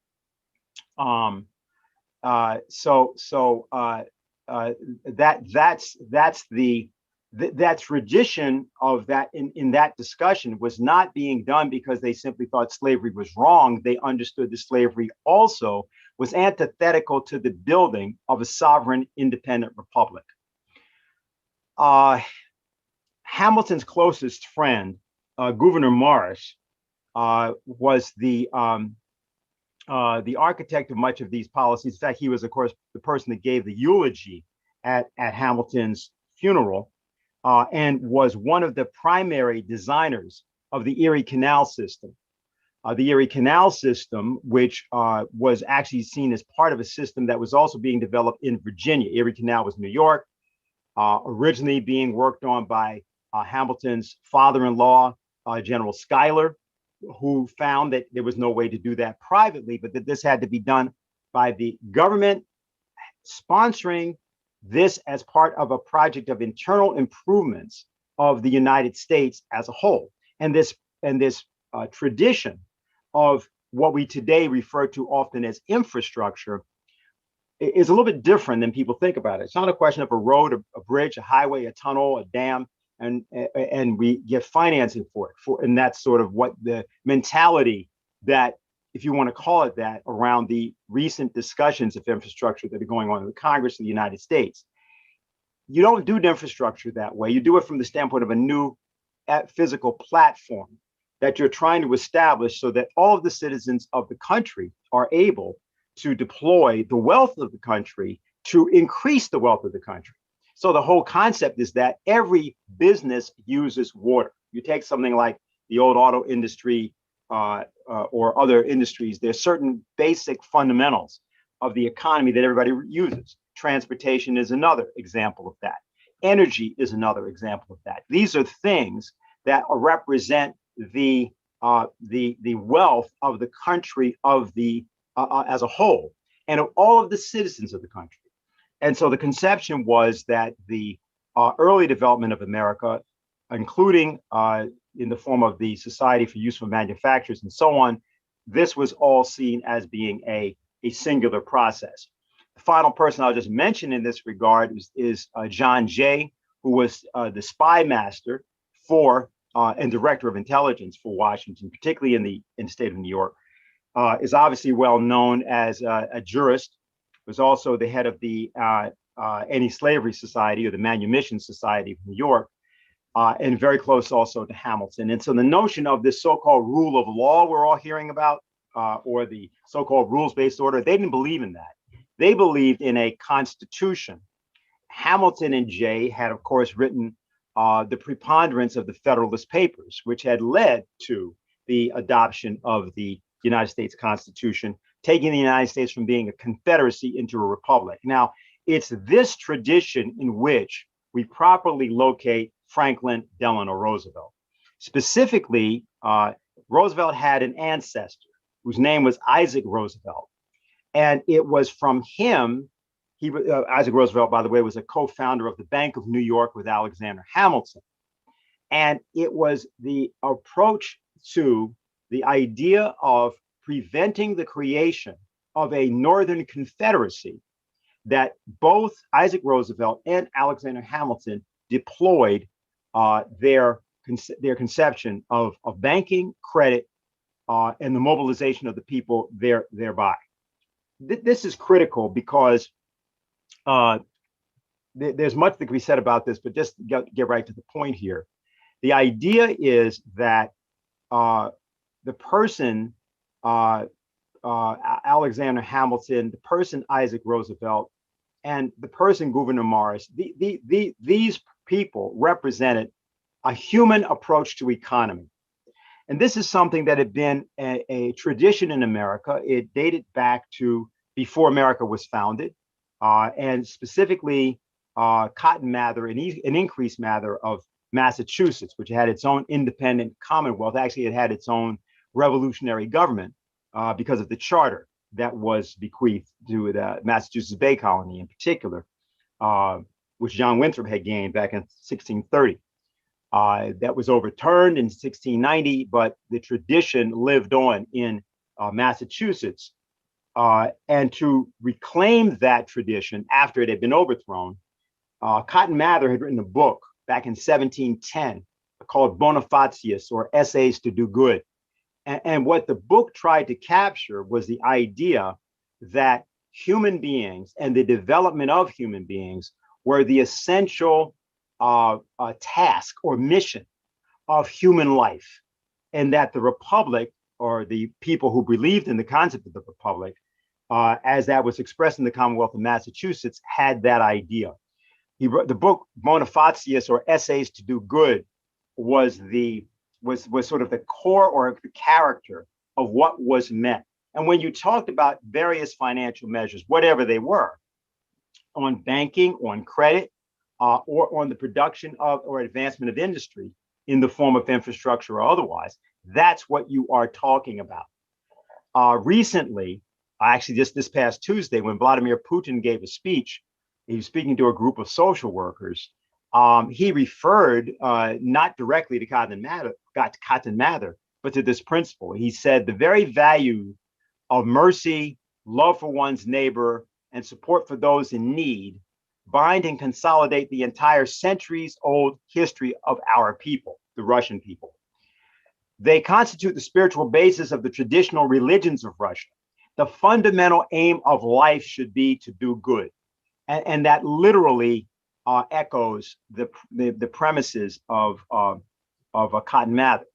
That tradition of that in that discussion was not being done because they simply thought slavery was wrong. They understood that slavery also was antithetical to the building of a sovereign, independent republic. Hamilton's closest friend, Gouverneur Morris, was the architect of much of these policies. In fact, he was, of course, the person that gave the eulogy at Hamilton's funeral, and was one of the primary designers of the Erie Canal system. The Erie Canal system, which was actually seen as part of a system that was also being developed in Virginia. Erie Canal was New York, originally being worked on by Hamilton's father-in-law, General Schuyler, who found that there was no way to do that privately, but that this had to be done by the government sponsoring this as part of a project of internal improvements of the United States as a whole. And this tradition of what we today refer to often as infrastructure is a little bit different than people think about it. It's not a question of a road, a bridge, a highway, a tunnel, a dam, and we get financing for it. And that's sort of what the mentality that, if you want to call it that, around the recent discussions of infrastructure that are going on in the Congress of the United States. You don't do the infrastructure that way. You do it from the standpoint of a new physical platform that you're trying to establish so that all of the citizens of the country are able to deploy the wealth of the country to increase the wealth of the country. So the whole concept is that every business uses water. You take something like the old auto industry or other industries, there's certain basic fundamentals of the economy that everybody uses. Transportation is another example of that. Energy is another example of that. These are things that represent the wealth of the country as a whole, and of all of the citizens of the country. And so the conception was that the early development of America, including in the form of the Society for Useful Manufactures and so on, this was all seen as being a singular process. The final person I'll just mention in this regard is John Jay, who was the spy master for and director of intelligence for Washington, particularly in the state of New York. Is obviously well known as a jurist. Was also the head of the Anti-Slavery Society, or the Manumission Society of New York, and very close also to Hamilton. And so the notion of this so-called rule of law we're all hearing about, or the so-called rules-based order, they didn't believe in that. They believed in a constitution. Hamilton and Jay had, of course, written the preponderance of the Federalist Papers, which had led to the adoption of the United States Constitution, taking the United States from being a confederacy into a republic. Now, it's this tradition in which we properly locate Franklin Delano Roosevelt. Specifically, Roosevelt had an ancestor whose name was Isaac Roosevelt. And it was from him, Isaac Roosevelt, by the way, was a co-founder of the Bank of New York with Alexander Hamilton. And it was the approach to the idea of preventing the creation of a Northern Confederacy that both Isaac Roosevelt and Alexander Hamilton deployed their conception of banking, credit, and the mobilization of the people thereby. This is critical because there's much that can be said about this, but just get right to the point here. The idea is that the person, Alexander Hamilton, the person, Isaac Roosevelt, and the person, Gouverneur Morris, these people represented a human approach to economy. And this is something that had been a tradition in America. It dated back to before America was founded, and specifically Cotton Mather, an increased Mather of Massachusetts, which had its own independent commonwealth. Actually, it had its own revolutionary government because of the charter that was bequeathed to the Massachusetts Bay Colony in particular, which John Winthrop had gained back in 1630. That was overturned in 1690, but the tradition lived on in Massachusetts. And to reclaim that tradition after it had been overthrown, Cotton Mather had written a book back in 1710 called Bonafatius, or Essays to Do Good. And what the book tried to capture was the idea that human beings and the development of human beings were the essential task or mission of human life, and that the republic, or the people who believed in the concept of the republic, as that was expressed in the Commonwealth of Massachusetts, had that idea. He wrote the book Bonafatius, or Essays to Do Good, was sort of the core or the character of what was meant. And when you talked about various financial measures, whatever they were, on banking, on credit, or on the production of or advancement of industry in the form of infrastructure or otherwise, that's what you are talking about. Recently, actually just this past Tuesday, when Vladimir Putin gave a speech, he was speaking to a group of social workers. He referred not directly to Cotton Mather, but to this principle. He said the very value of mercy, love for one's neighbor, and support for those in need bind and consolidate the entire centuries-old history of our people, the Russian people. They constitute the spiritual basis of the traditional religions of Russia. The fundamental aim of life should be to do good. And that literally echoes the premises of Cotton Mather.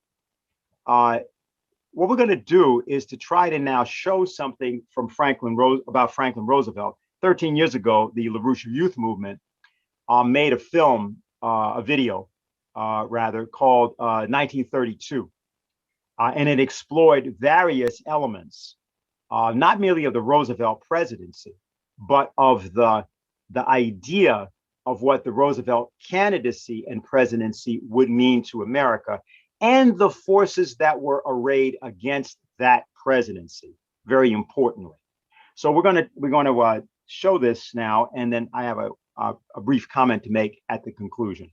What we're going to do is to try to now show something from about Franklin Roosevelt. 13 years ago, the LaRouche Youth Movement made a film, a video, called 1932. And it explored various elements, not merely of the Roosevelt presidency, but of the idea of what the Roosevelt candidacy and presidency would mean to America, and the forces that were arrayed against that presidency, very importantly. So we're going to show this now, and then I have a brief comment to make at the conclusion.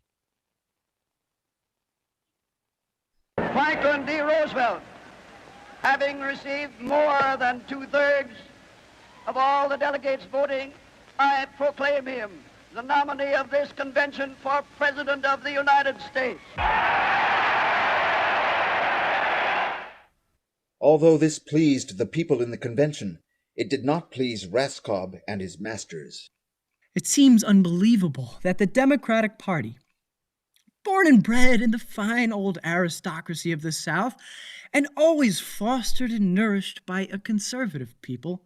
Franklin D. Roosevelt, having received more than 2/3 of all the delegates voting I proclaim him the nominee of this convention for President of the United States. Although this pleased the people in the convention, it did not please Raskob and his masters. It seems unbelievable that the Democratic Party, born and bred in the fine old aristocracy of the South, and always fostered and nourished by a conservative people,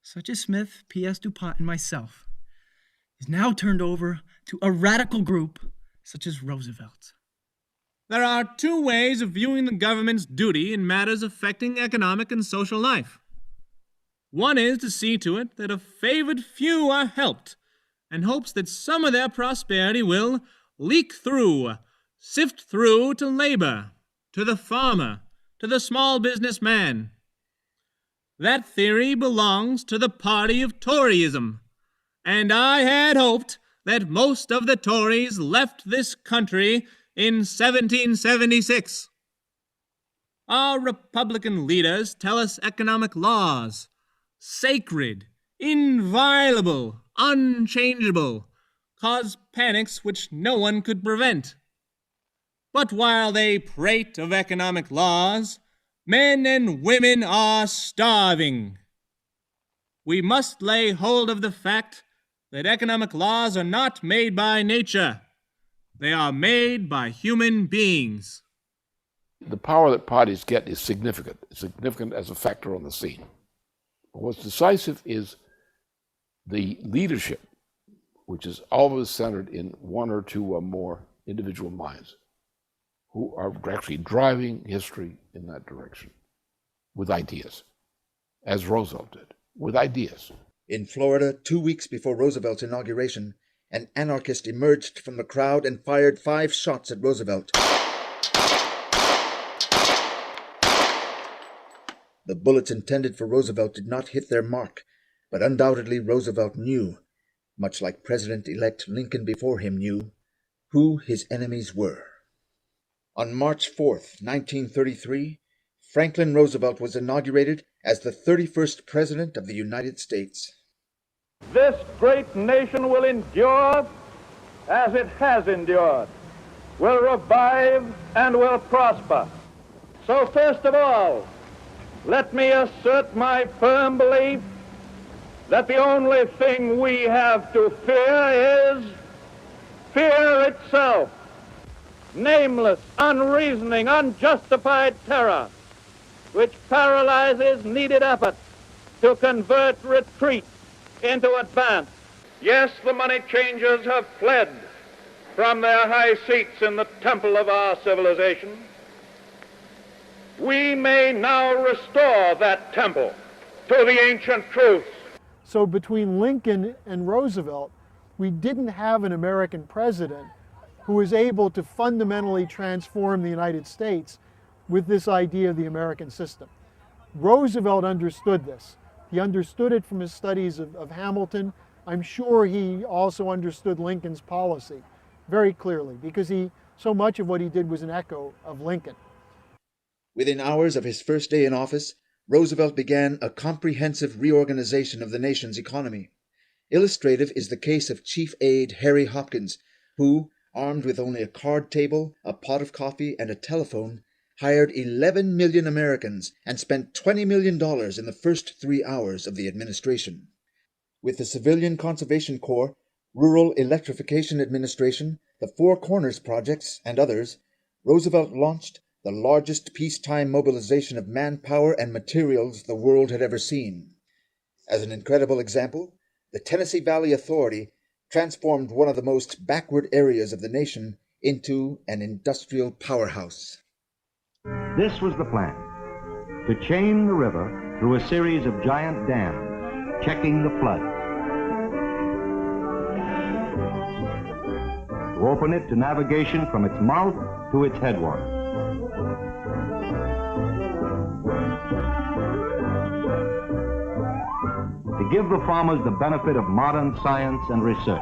such as Smith, P.S. DuPont, and myself, is now turned over to a radical group such as Roosevelt. There are two ways of viewing the government's duty in matters affecting economic and social life. One is to see to it that a favored few are helped, and hopes that some of their prosperity will leak through, sift through to labor, to the farmer, to the small businessman. That theory belongs to the party of Toryism, and I had hoped that most of the Tories left this country in 1776. Our Republican leaders tell us economic laws, sacred, inviolable, unchangeable, cause panics which no one could prevent. But while they prate of economic laws, men and women are starving. We must lay hold of the fact that economic laws are not made by nature. They are made by human beings. The power that parties get is significant. It's significant as a factor on the scene. But what's decisive is the leadership, which is always centered in one or two or more individual minds who are actually driving history in that direction with ideas, as Roosevelt did, with ideas. In Florida, 2 weeks before Roosevelt's inauguration, an anarchist emerged from the crowd and fired 5 shots at Roosevelt. The bullets intended for Roosevelt did not hit their mark, but undoubtedly Roosevelt knew, much like President-elect Lincoln before him knew, who his enemies were. On March 4th, 1933, Franklin Roosevelt was inaugurated as the 31st President of the United States. This great nation will endure as it has endured, will revive and will prosper. So first of all, let me assert my firm belief that the only thing we have to fear is fear itself. Nameless, unreasoning, unjustified terror, which paralyzes needed effort to convert retreat into advance. Yes, the money changers have fled from their high seats in the temple of our civilization. We may now restore that temple to the ancient truths. So between Lincoln and Roosevelt, we didn't have an American president who was able to fundamentally transform the United States with this idea of the American system. Roosevelt understood this. He understood it from his studies of Hamilton. I'm sure he also understood Lincoln's policy very clearly, because so much of what he did was an echo of Lincoln. Within hours of his first day in office, Roosevelt began a comprehensive reorganization of the nation's economy. Illustrative is the case of Chief Aide Harry Hopkins, who, armed with only a card table, a pot of coffee, and a telephone, hired 11 million Americans and spent $20 million in the first 3 hours of the administration. With the Civilian Conservation Corps, Rural Electrification Administration, the Four Corners Projects, and others, Roosevelt launched the largest peacetime mobilization of manpower and materials the world had ever seen. As an incredible example, the Tennessee Valley Authority transformed one of the most backward areas of the nation into an industrial powerhouse. This was the plan, to chain the river through a series of giant dams, checking the floods, to open it to navigation from its mouth to its headwaters. To give the farmers the benefit of modern science and research,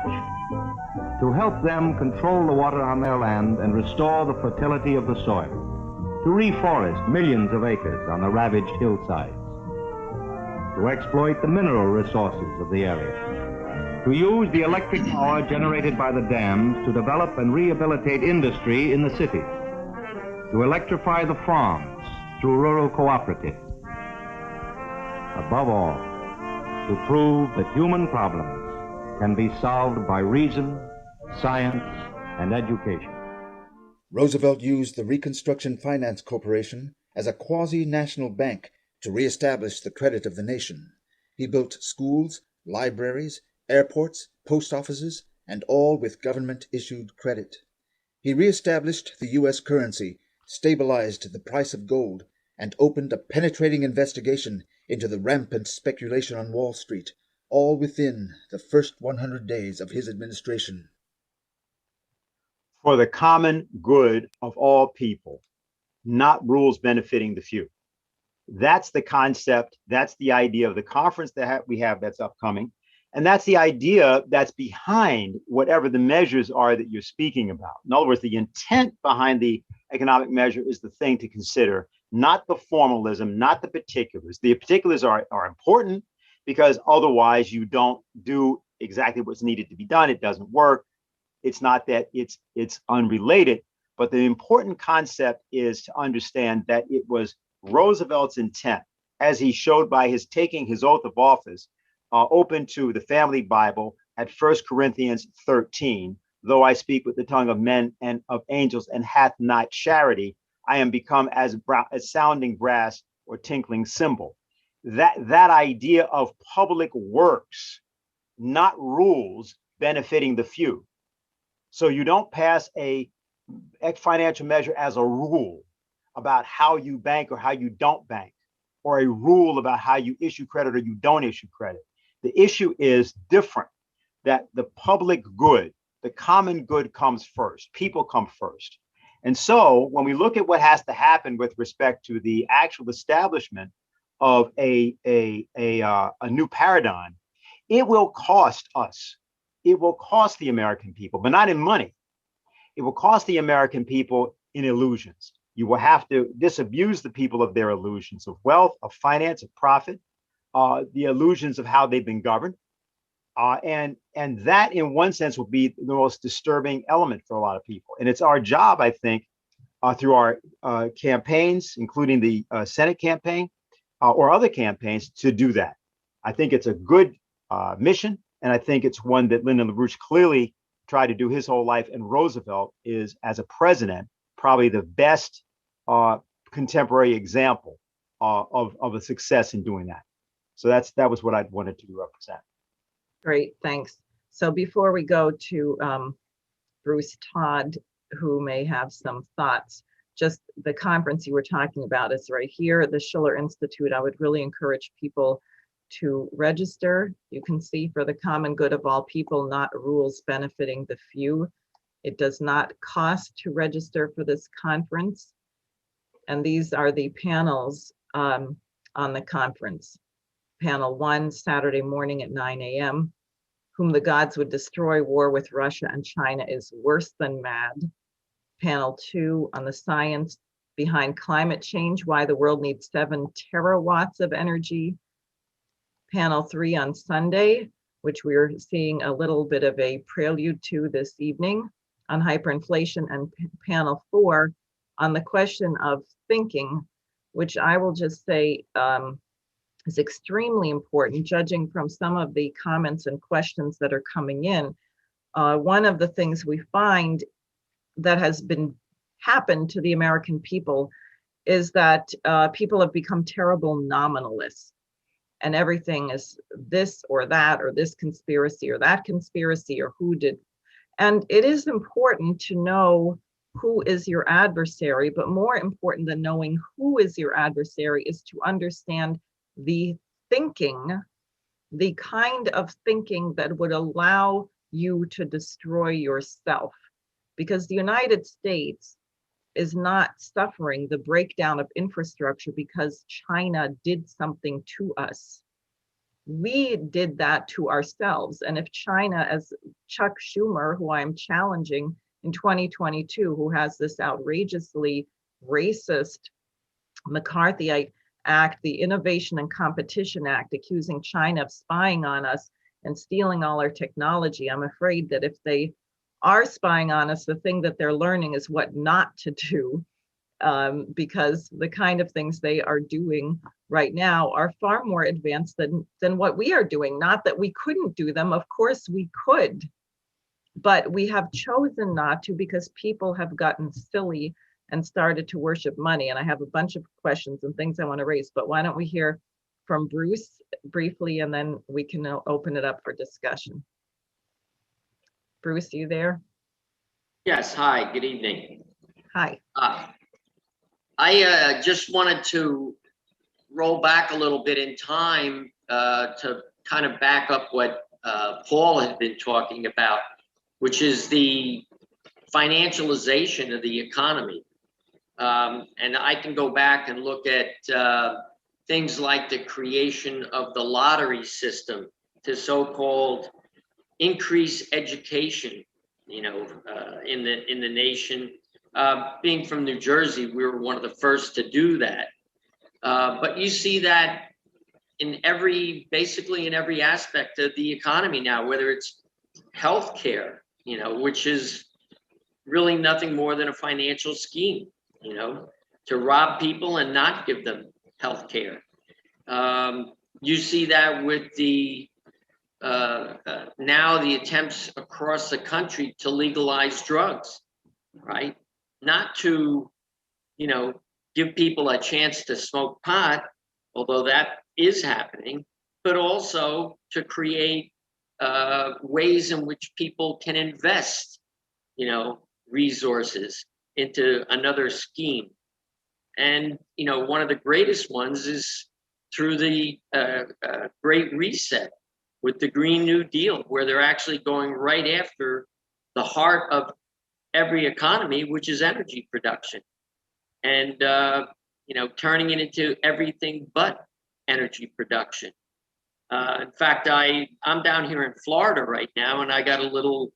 to help them control the water on their land and restore the fertility of the soil, to reforest millions of acres on the ravaged hillsides, to exploit the mineral resources of the area, to use the electric power generated by the dams to develop and rehabilitate industry in the cities, to electrify the farms through rural cooperatives. Above all, to prove that human problems can be solved by reason, science, and education. Roosevelt used the Reconstruction Finance Corporation as a quasi-national bank to reestablish the credit of the nation. He built schools, libraries, airports, post offices, and all with government-issued credit. He reestablished the U.S. currency, stabilized the price of gold, and opened a penetrating investigation into the rampant speculation on Wall Street, all within the first 100 days of his administration. For the common good of all people, not rules benefiting the few. That's the concept. That's the idea of the conference that we have that's upcoming. And that's the idea that's behind whatever the measures are that you're speaking about. In other words, the intent behind the economic measure is the thing to consider, not the formalism, not the particulars. The particulars are important because otherwise you don't do exactly what's needed to be done. It doesn't work. It's not that it's unrelated, but the important concept is to understand that it was Roosevelt's intent, as he showed by his taking his oath of office, open to the family Bible at 1 Corinthians 13, though I speak with the tongue of men and of angels and hath not charity, I am become as sounding brass or tinkling cymbal. That idea of public works, not rules benefiting the few. So you don't pass a financial measure as a rule about how you bank or how you don't bank, or a rule about how you issue credit or you don't issue credit. The issue is different, that the public good, the common good comes first. People come first. And so when we look at what has to happen with respect to the actual establishment of a new paradigm, it will cost us. It will cost the American people, but not in money. It will cost the American people in illusions. You will have to disabuse the people of their illusions of wealth, of finance, of profit, the illusions of how they've been governed. And that, in one sense, will be the most disturbing element for a lot of people. And it's our job, I think, through our campaigns, including the Senate campaign or other campaigns, to do that. I think it's a good mission. And I think it's one that Lyndon LaRouche clearly tried to do his whole life. And Roosevelt is, as a president, probably the best contemporary example of a success in doing that. So that was what I wanted to represent. Great, thanks. So before we go to Bruce Todd, who may have some thoughts, just the conference you were talking about is right here at the Schiller Institute. I would really encourage people to register. You can see for the common good of all people, not rules benefiting the few. It does not cost to register for this conference. And these are the panels on the conference. Panel 1, Saturday morning at 9 a.m. Whom the gods would destroy, war with Russia and China is worse than mad. Panel 2 on the science behind climate change, why the world needs 7 terawatts of energy. Panel 3 on Sunday, which we're seeing a little bit of a prelude to this evening, on hyperinflation, and panel 4 on the question of thinking, which I will just say is extremely important, judging from some of the comments and questions that are coming in. One of the things we find that has happened to the American people is that people have become terrible nominalists. And everything is this or that, or this conspiracy or that conspiracy, or who did. And it is important to know who is your adversary, but more important than knowing who is your adversary is to understand the thinking, the kind of thinking that would allow you to destroy yourself. Because the United States is not suffering the breakdown of infrastructure because China did something to us. We did that to ourselves. And if China, as Chuck Schumer, who I'm challenging in 2022, who has this outrageously racist McCarthyite act, the Innovation and Competition Act, accusing China of spying on us, and stealing all our technology. I'm afraid that if they are spying on us, the thing that they're learning is what not to do, because the kind of things they are doing right now are far more advanced than what we are doing. Not that we couldn't do them, of course we could, but we have chosen not to because people have gotten silly and started to worship money. And I have a bunch of questions and things I want to raise, but why don't we hear from Bruce briefly, and then we can open it up for discussion. Bruce, you there? Yes, hi, good evening. Hi. I just wanted to roll back a little bit in time to kind of back up what Paul had been talking about, which is the financialization of the economy. And I can go back and look at things like the creation of the lottery system to so-called increase education, you know, in the nation. Being from New Jersey, we were one of the first to do that. But you see that in basically in every aspect of the economy now, whether it's healthcare, you know, which is really nothing more than a financial scheme, you know, to rob people and not give them health care. You see that with the now the attempts across the country to legalize drugs, right? Not to, you know, give people a chance to smoke pot, although that is happening, but also to create ways in which people can invest, you know, resources into another scheme. And, you know, one of the greatest ones is through the Great Reset with the Green New Deal, where they're actually going right after the heart of every economy, which is energy production, and, you know, turning it into everything but energy production. In fact, I'm down here in Florida right now, and I got a little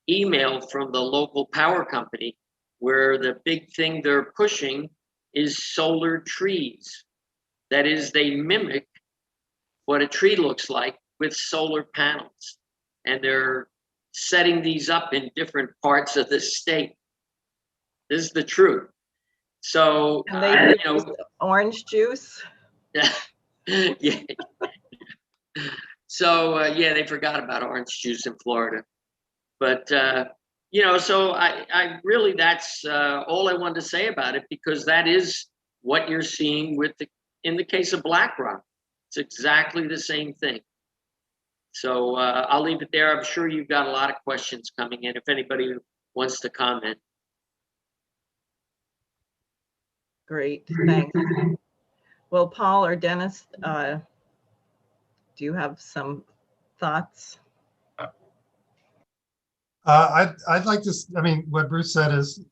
email from the local power company where the big thing they're pushing is solar trees. That is, they mimic what a tree looks like with solar panels. And they're setting these up in different parts of the state. This is the truth. So, and they you know, orange juice. Yeah. So, yeah, they forgot about orange juice in Florida. But, you know, so I really, that's all I wanted to say about it, because that is what you're seeing with in the case of BlackRock. It's exactly the same thing. So I'll leave it there. I'm sure you've got a lot of questions coming in if anybody wants to comment. Great, thanks. Well, Paul or Dennis, do you have some thoughts? I'd like to, I mean, what Bruce said is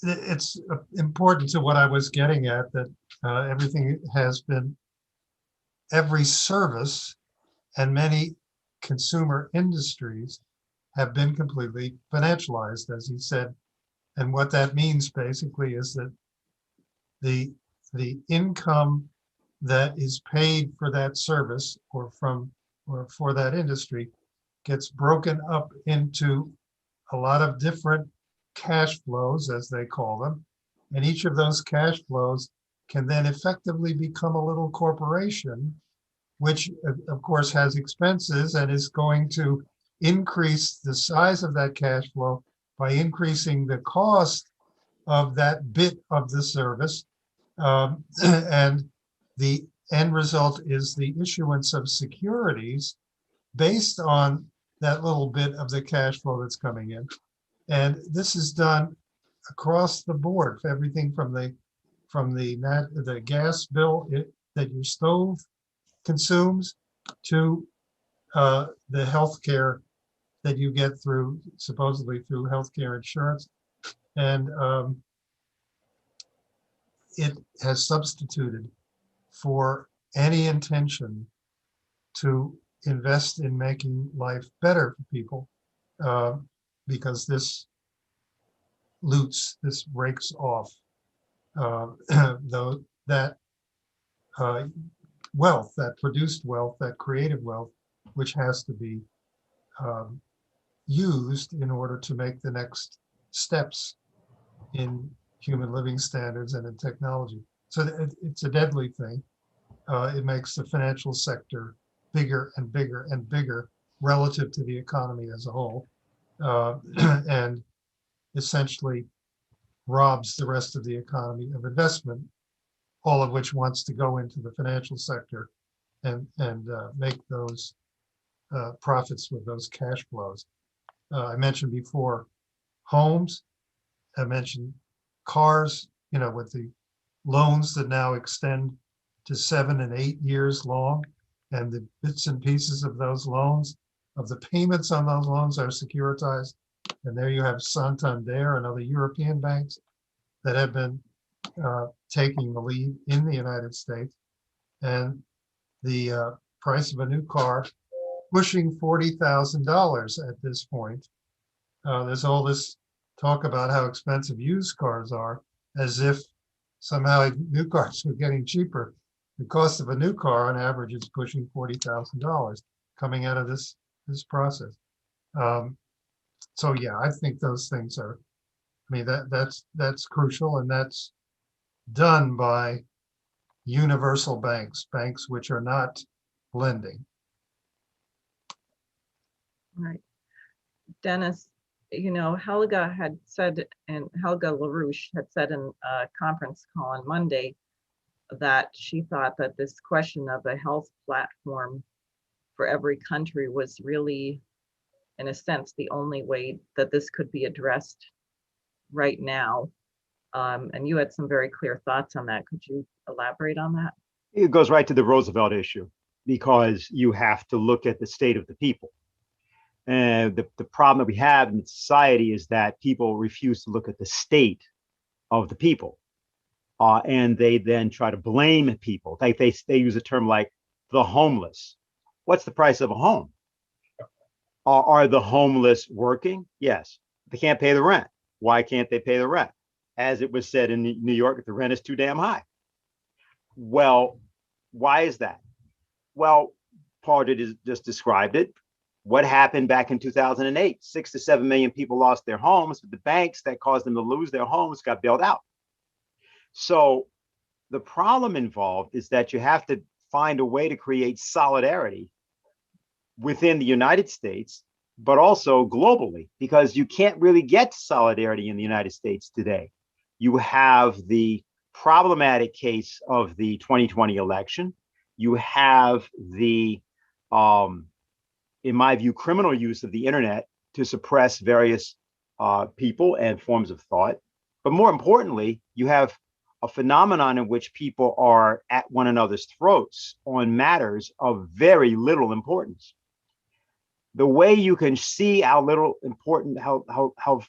it's important to what I was getting at, that everything has been, every service and many consumer industries have been completely financialized, as he said. And what that means basically is that the income that is paid for that service or for that industry gets broken up into a lot of different cash flows, as they call them. And each of those cash flows can then effectively become a little corporation, which of course has expenses and is going to increase the size of that cash flow by increasing the cost of that bit of the service. And the end result is the issuance of securities based on that little bit of the cash flow that's coming in. And this is done across the board for everything from the gas bill that your stove consumes to the healthcare that you get supposedly through healthcare insurance. And it has substituted for any intention to invest in making life better for people, because this rakes off though that wealth, that produced wealth, that creative wealth, which has to be used in order to make the next steps in human living standards and in technology. So it's a deadly thing. It makes the financial sector bigger and bigger and bigger relative to the economy as a whole, and essentially robs the rest of the economy of investment, all of which wants to go into the financial sector and make those profits with those cash flows. I mentioned before homes. I mentioned cars, with the loans that now extend to 7 and 8 years long, and the bits and pieces of those loans, of the payments on those loans are securitized. And there you have Santander and other European banks that have been taking the lead in the United States. And the price of a new car pushing $40,000 at this point. There's all this talk about how expensive used cars are, as if somehow new cars are getting cheaper. The cost of a new car on average is pushing $40,000 coming out of this process. So yeah, I think those things are, that's crucial, and that's done by universal banks which are not lending. Right. Dennis, Helga had said, and Helga LaRouche had said in a conference call on Monday that she thought that this question of a health platform for every country was really, in a sense, the only way that this could be addressed right now. And you had some very clear thoughts on that. Could you elaborate on that? It goes right to the Roosevelt issue, because you have to look at the state of the people. And the problem that we have in society is that people refuse to look at the state of the people. And they then try to blame people. Like they use a term like the homeless. What's the price of a home? Are the homeless working? Yes. They can't pay the rent. Why can't they pay the rent? As it was said in New York, the rent is too damn high. Well, why is that? Well, Paul just described it. What happened back in 2008? 6 to 7 million people lost their homes, but the banks that caused them to lose their homes got bailed out. So the problem involved is that you have to find a way to create solidarity within the United States, but also globally, because you can't really get to solidarity in the United States today. You have the problematic case of the 2020 election. You have the, in my view, criminal use of the internet to suppress various people and forms of thought. But more importantly, you have a phenomenon in which people are at one another's throats on matters of very little importance. The way you can see how little important, how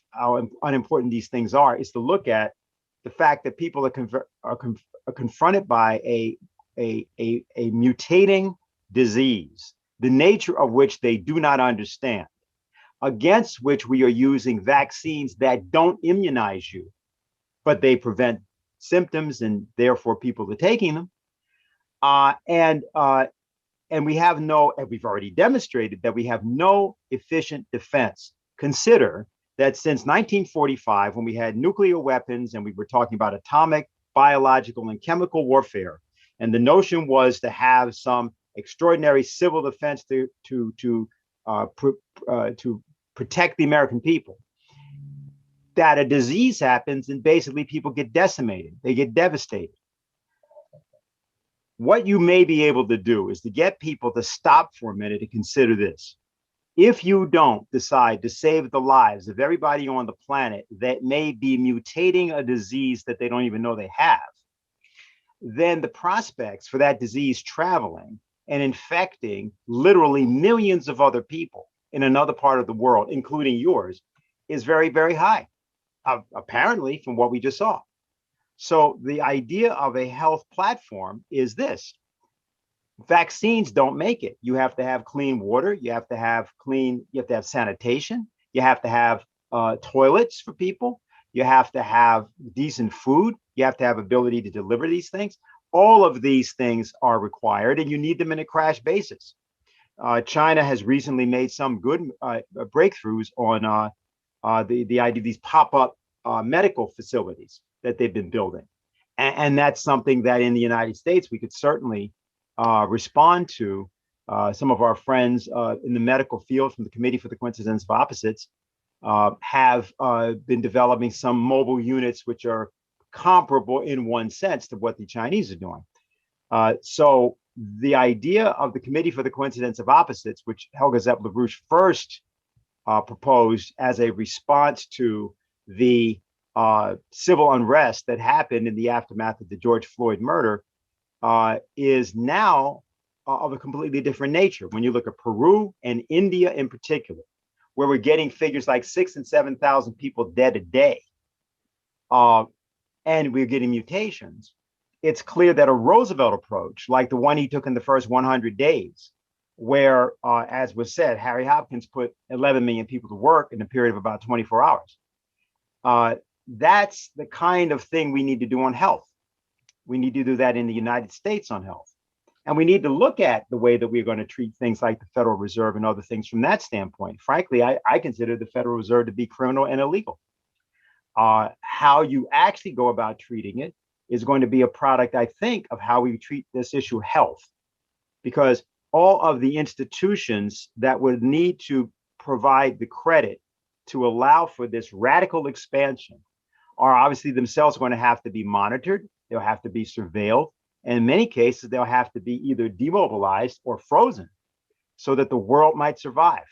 unimportant these things are, is to look at the fact that people are confronted by a mutating disease, the nature of which they do not understand, against which we are using vaccines that don't immunize you, but they prevent symptoms and therefore people are taking them. And we have we've already demonstrated that we have no efficient defense. Consider that since 1945, when we had nuclear weapons and we were talking about atomic, biological, and chemical warfare, and the notion was to have some extraordinary civil defense to protect the American people, that a disease happens and basically people get decimated, they get devastated. What you may be able to do is to get people to stop for a minute and consider this. If you don't decide to save the lives of everybody on the planet that may be mutating a disease that they don't even know they have, then the prospects for that disease traveling and infecting literally millions of other people in another part of the world, including yours, is very, very high, apparently, from what we just saw. So the idea of a health platform is this. Vaccines don't make it. You have to have clean water. You have to have sanitation. You have to have toilets for people. You have to have decent food. You have to have ability to deliver these things. all of these things are required, and you need them in a crash basis. China has recently made some good breakthroughs on the idea of these pop-up medical facilities that they've been building. And that's something that in the United States, we could certainly respond to. Some of our friends in the medical field from the Committee for the Coincidence of Opposites have been developing some mobile units which are comparable in one sense to what the Chinese are doing. So the idea of the Committee for the Coincidence of Opposites, which Helga Zepp-LaRouche first proposed as a response to the civil unrest that happened in the aftermath of the George Floyd murder, is now of a completely different nature. When you look at Peru and India in particular, where we're getting figures like 6,000 and 7,000 people dead a day, and we're getting mutations, it's clear that a Roosevelt approach, like the one he took in the first 100 days, where, as was said, Harry Hopkins put 11 million people to work in a period of about 24 hours. That's the kind of thing we need to do on health. We need to do that in the United States on health. And we need to look at the way that we're going to treat things like the Federal Reserve and other things from that standpoint. Frankly, I consider the Federal Reserve to be criminal and illegal. How you actually go about treating it is going to be a product, I think, of how we treat this issue of health. Because all of the institutions that would need to provide the credit to allow for this radical expansion are obviously themselves going to have to be monitored. They'll have to be surveilled. And in many cases, they'll have to be either demobilized or frozen so that the world might survive.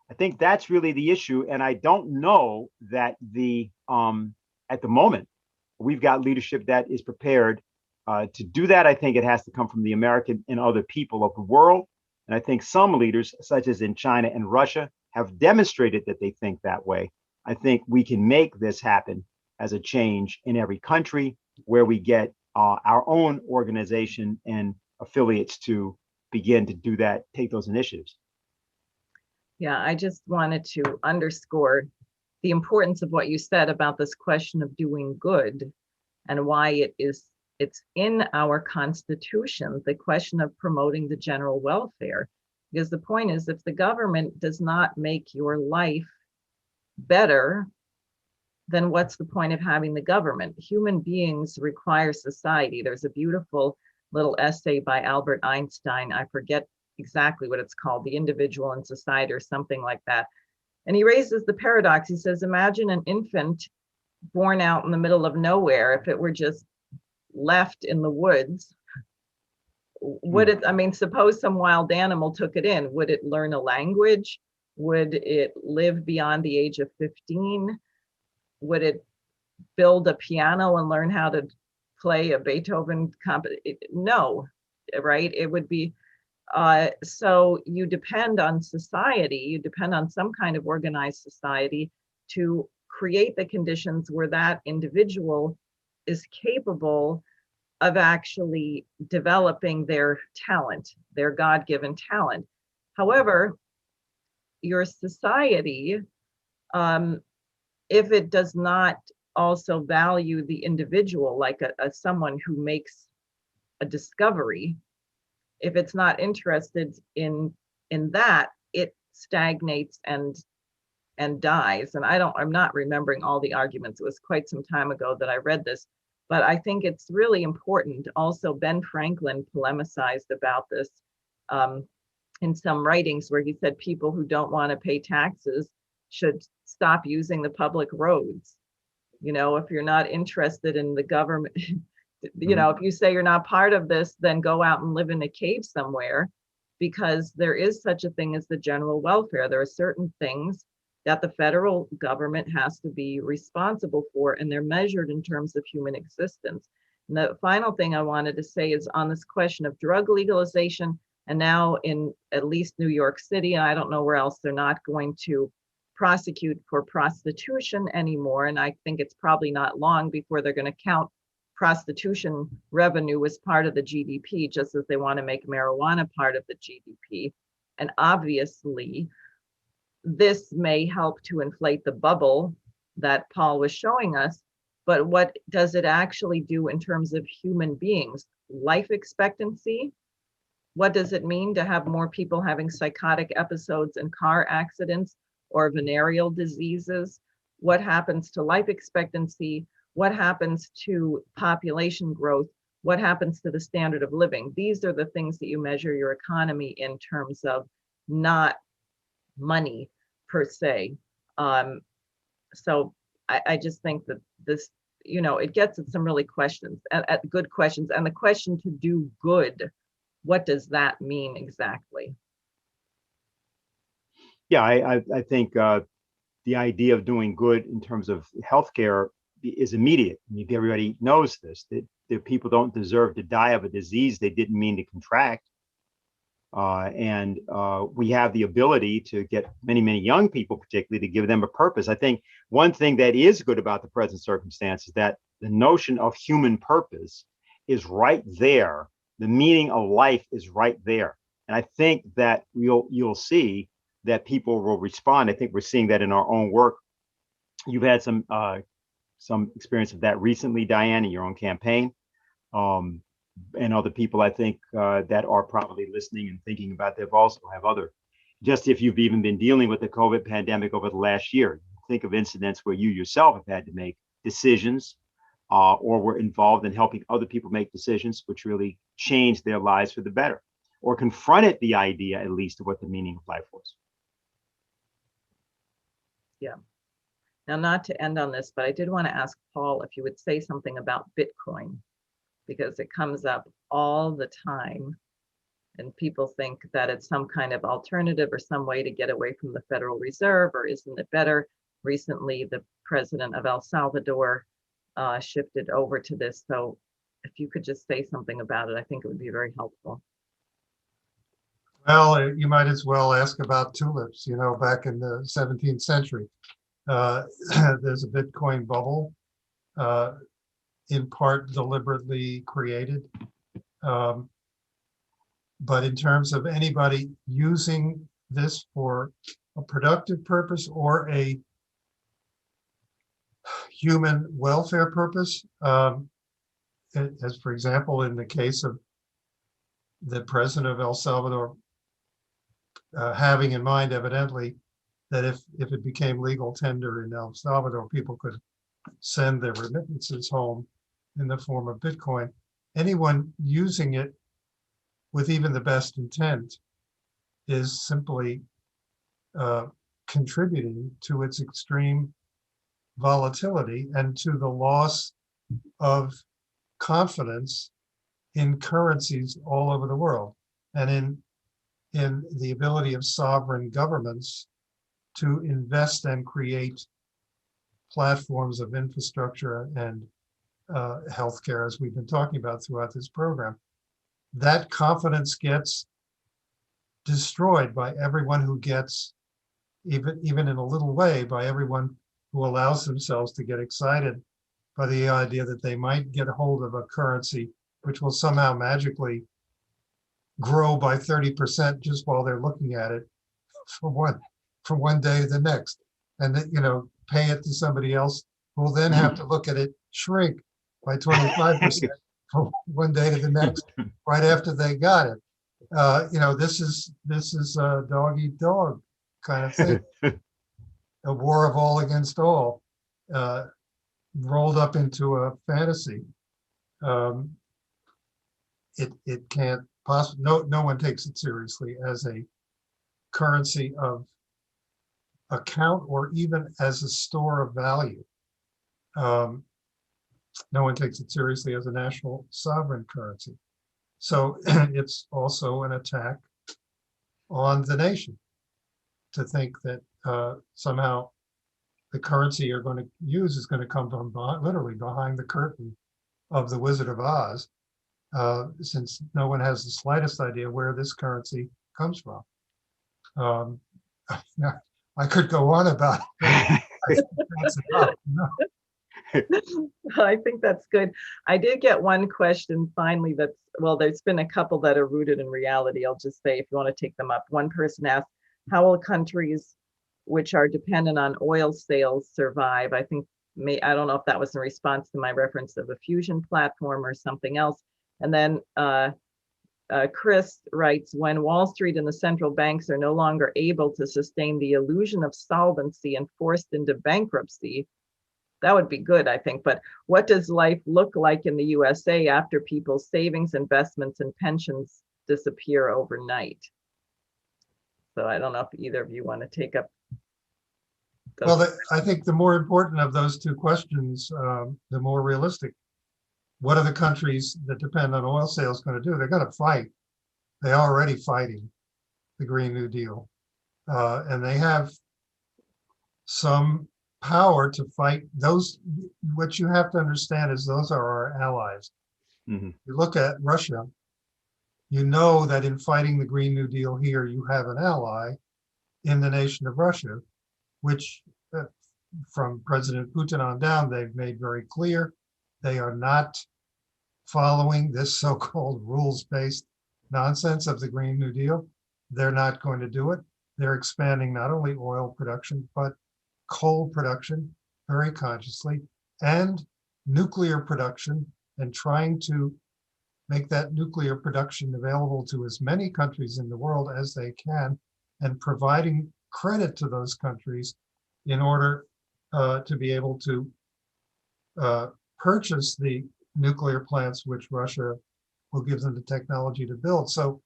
I think that's really the issue. And I don't know that at the moment, we've got leadership that is prepared to do that. I think it has to come from the American and other people of the world. And I think some leaders, such as in China and Russia, have demonstrated that they think that way. I think we can make this happen as a change in every country where we get our own organization and affiliates to begin to do that, take those initiatives. Yeah, I just wanted to underscore the importance of what you said about this question of doing good and why it's in our Constitution, the question of promoting the general welfare. Because the point is, if the government does not make your life better, then what's the point of having the government? Human beings require society. There's a beautiful little essay by Albert Einstein. I forget exactly what it's called, The Individual in Society or something like that. And he raises the paradox. He says, imagine an infant born out in the middle of nowhere. If it were just left in the woods, would it, I mean, suppose some wild animal took it in, would it learn a language? Would it live beyond the age of 15? Would it build a piano and learn how to play a Beethoven No, right? It would be, so you depend on society, you depend on some kind of organized society to create the conditions where that individual is capable of actually developing their talent, their God-given talent. However, your society, if it does not also value the individual, like someone who makes a discovery, if it's not interested in that, it stagnates and dies. And I'm not remembering all the arguments. It was quite some time ago that I read this, but I think it's really important. Also, Ben Franklin polemicized about this in some writings where he said people who don't want to pay taxes should stop using the public roads. You know, if you're not interested in the government, you know, if you say you're not part of this, then go out and live in a cave somewhere, because there is such a thing as the general welfare. There are certain things that the federal government has to be responsible for, and they're measured in terms of human existence. And the final thing I wanted to say is on this question of drug legalization, and now in at least New York City, and I don't know where else, they're not going to prosecute for prostitution anymore. And I think it's probably not long before they're going to count prostitution revenue as part of the GDP, just as they want to make marijuana part of the GDP. And obviously, this may help to inflate the bubble that Paul was showing us, but what does it actually do in terms of human beings? Life expectancy? What does it mean to have more people having psychotic episodes and car accidents or venereal diseases? What happens to life expectancy? What happens to population growth? What happens to the standard of living? These are the things that you measure your economy in terms of, not money per se. So I just think that this, it gets at some really questions, at good questions. And the question to do good, what does that mean exactly? Yeah, I think the idea of doing good in terms of healthcare is immediate. I mean, everybody knows this, that people don't deserve to die of a disease they didn't mean to contract. And we have the ability to get many young people, particularly, to give them a purpose. I think one thing that is good about the present circumstance is that the notion of human purpose is right there. The meaning of life is right there. And I think that you'll see that people will respond. I think we're seeing that in our own work. You've had some experience of that recently, Diane, in your own campaign. And other people, I think, that are probably listening and thinking about, they've also have other, just if you've even been dealing with the COVID pandemic over the last year, think of incidents where you yourself have had to make decisions or were involved in helping other people make decisions which really changed their lives for the better, or confronted the idea, at least, of what the meaning of life was. Yeah. Now, not to end on this, but I did want to ask Paul if you would say something about Bitcoin, because it comes up all the time and people think that it's some kind of alternative or some way to get away from the Federal Reserve, or isn't it better? Recently, the president of El Salvador shifted over to this. So if you could just say something about it, I think it would be very helpful. Well, you might as well ask about tulips. Back in the 17th century, there's a Bitcoin bubble, in part deliberately created. But in terms of anybody using this for a productive purpose or a human welfare purpose, as for example, in the case of the president of El Salvador, having in mind evidently that if it became legal tender in El Salvador, people could send their remittances home in the form of Bitcoin. Anyone using it with even the best intent is simply contributing to its extreme volatility and to the loss of confidence in currencies all over the world, and in the ability of sovereign governments to invest and create platforms of infrastructure and healthcare, as we've been talking about throughout this program. That confidence gets destroyed by everyone who gets, even in a little way, by everyone who allows themselves to get excited by the idea that they might get a hold of a currency which will somehow magically grow by 30% just while they're looking at it from one day to the next, and then pay it to somebody else who will then have to look at it shrink by 25% from one day to the next, right after they got it. This is a dog eat dog kind of thing, a war of all against all, rolled up into a fantasy. It can't possibly. No one takes it seriously as a currency of account or even as a store of value. No one takes it seriously as a national sovereign currency. So it's also an attack on the nation to think that somehow the currency you're going to use is going to come from literally behind the curtain of the Wizard of Oz, since no one has the slightest idea where this currency comes from. I could go on about it. That's enough, I think that's good. I did get one question finally there's been a couple that are rooted in reality. I'll just say, if you want to take them up. One person asked, how will countries which are dependent on oil sales survive? I think I don't know if that was in response to my reference of a fusion platform or something else. And then Chris writes, when Wall Street and the central banks are no longer able to sustain the illusion of solvency and forced into bankruptcy, that would be good, I think. But what does life look like in the USA after people's savings, investments, and pensions disappear overnight? So I don't know if either of you want to take up those. Well, I think the more important of those two questions, the more realistic. What are the countries that depend on oil sales going to do? They're going to fight. They're already fighting the Green New Deal. And they have some power to fight those. What you have to understand is those are our allies. Mm-hmm. You look at Russia, you know that in fighting the Green New Deal here, you have an ally in the nation of Russia, which from President Putin on down, they've made very clear they are not following this so-called rules-based nonsense of the Green New Deal. They're not going to do it. They're expanding not only oil production, but coal production very consciously, and nuclear production, and trying to make that nuclear production available to as many countries in the world as they can, and providing credit to those countries in order to be able to purchase the nuclear plants which Russia will give them the technology to build. So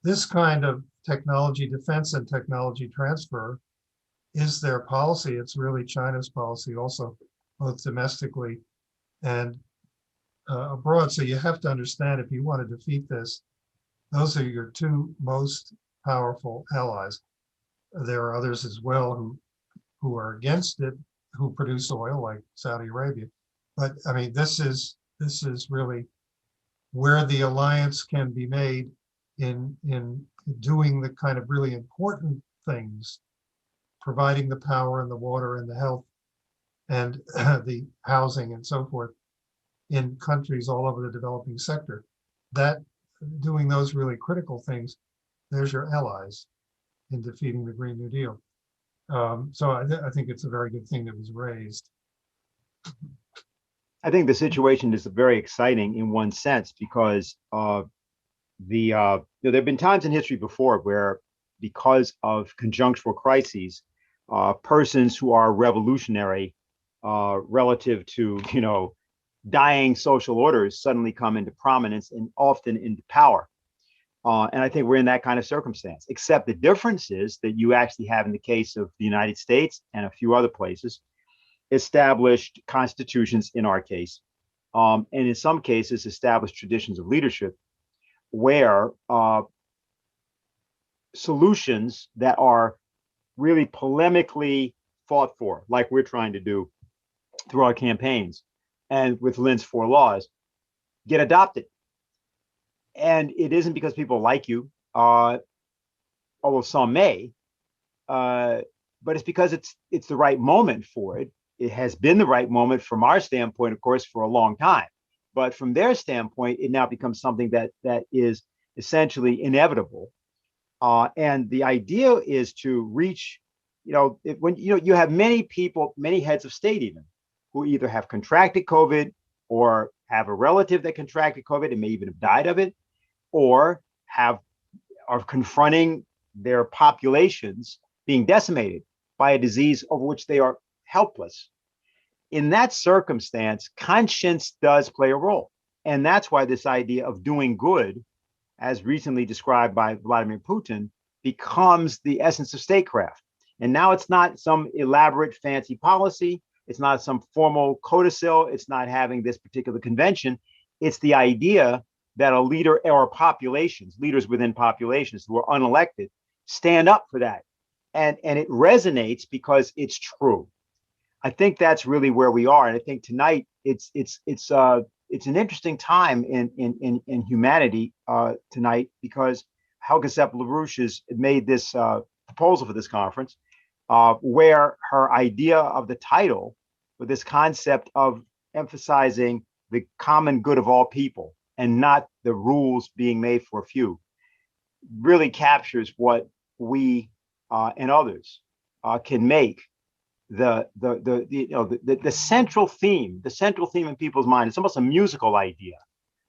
this kind of technology defense and technology transfer is their policy. It's really China's policy also, both domestically and abroad. So you have to understand, if you want to defeat this, those are your two most powerful allies. There are others as well who are against it, who produce oil, like Saudi Arabia. But I mean, this is really where the alliance can be made in doing the kind of really important things, providing the power and the water and the health and the housing and so forth in countries all over the developing sector. That doing those really critical things, there's your allies in defeating the Green New Deal. So I think it's a very good thing that was raised. I think the situation is very exciting in one sense, because there have been times in history before where, because of conjunctural crises, persons who are revolutionary relative to dying social orders suddenly come into prominence and often into power. And I think we're in that kind of circumstance, except the difference is that you actually have, in the case of the United States and a few other places, established constitutions in our case, and in some cases established traditions of leadership where solutions that are really polemically fought for, like we're trying to do through our campaigns and with Lynn's 4 laws, get adopted. And it isn't because people like you, although some may, but it's because it's the right moment for it. It has been the right moment from our standpoint, of course, for a long time. But from their standpoint, it now becomes something that is essentially inevitable. And the idea is to reach, when you have many people, many heads of state even, who either have contracted COVID or have a relative that contracted COVID and may even have died of it, or are confronting their populations being decimated by a disease over which they are helpless. In that circumstance, conscience does play a role. And that's why this idea of doing good, as recently described by Vladimir Putin, becomes the essence of statecraft. And now it's not some elaborate fancy policy. It's not some formal codicil. It's not having this particular convention. It's the idea that a leader or leaders within populations who are unelected, stand up for that. And it resonates because it's true. I think that's really where we are. And I think tonight it's an interesting time in humanity tonight, because Helga Sepp-LaRouche has made this proposal for this conference, where her idea of the title, with this concept of emphasizing the common good of all people and not the rules being made for a few, really captures what we and others can make the central theme in people's mind. It's almost a musical idea,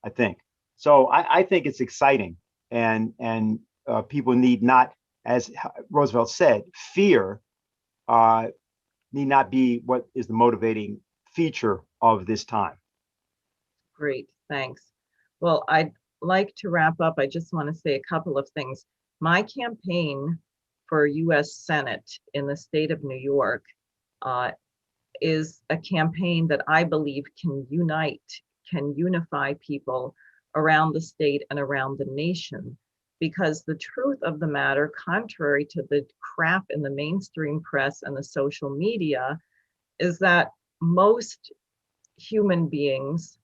I think. So I think it's exciting, and people need not, as Roosevelt said, fear need not be what is the motivating feature of this time. Great, thanks. Well, I'd like to wrap up. I just want to say a couple of things. My campaign for U.S. Senate in the state of New York is a campaign that I believe can unify people around the state and around the nation. Because the truth of the matter, contrary to the crap in the mainstream press and the social media, is that most human beings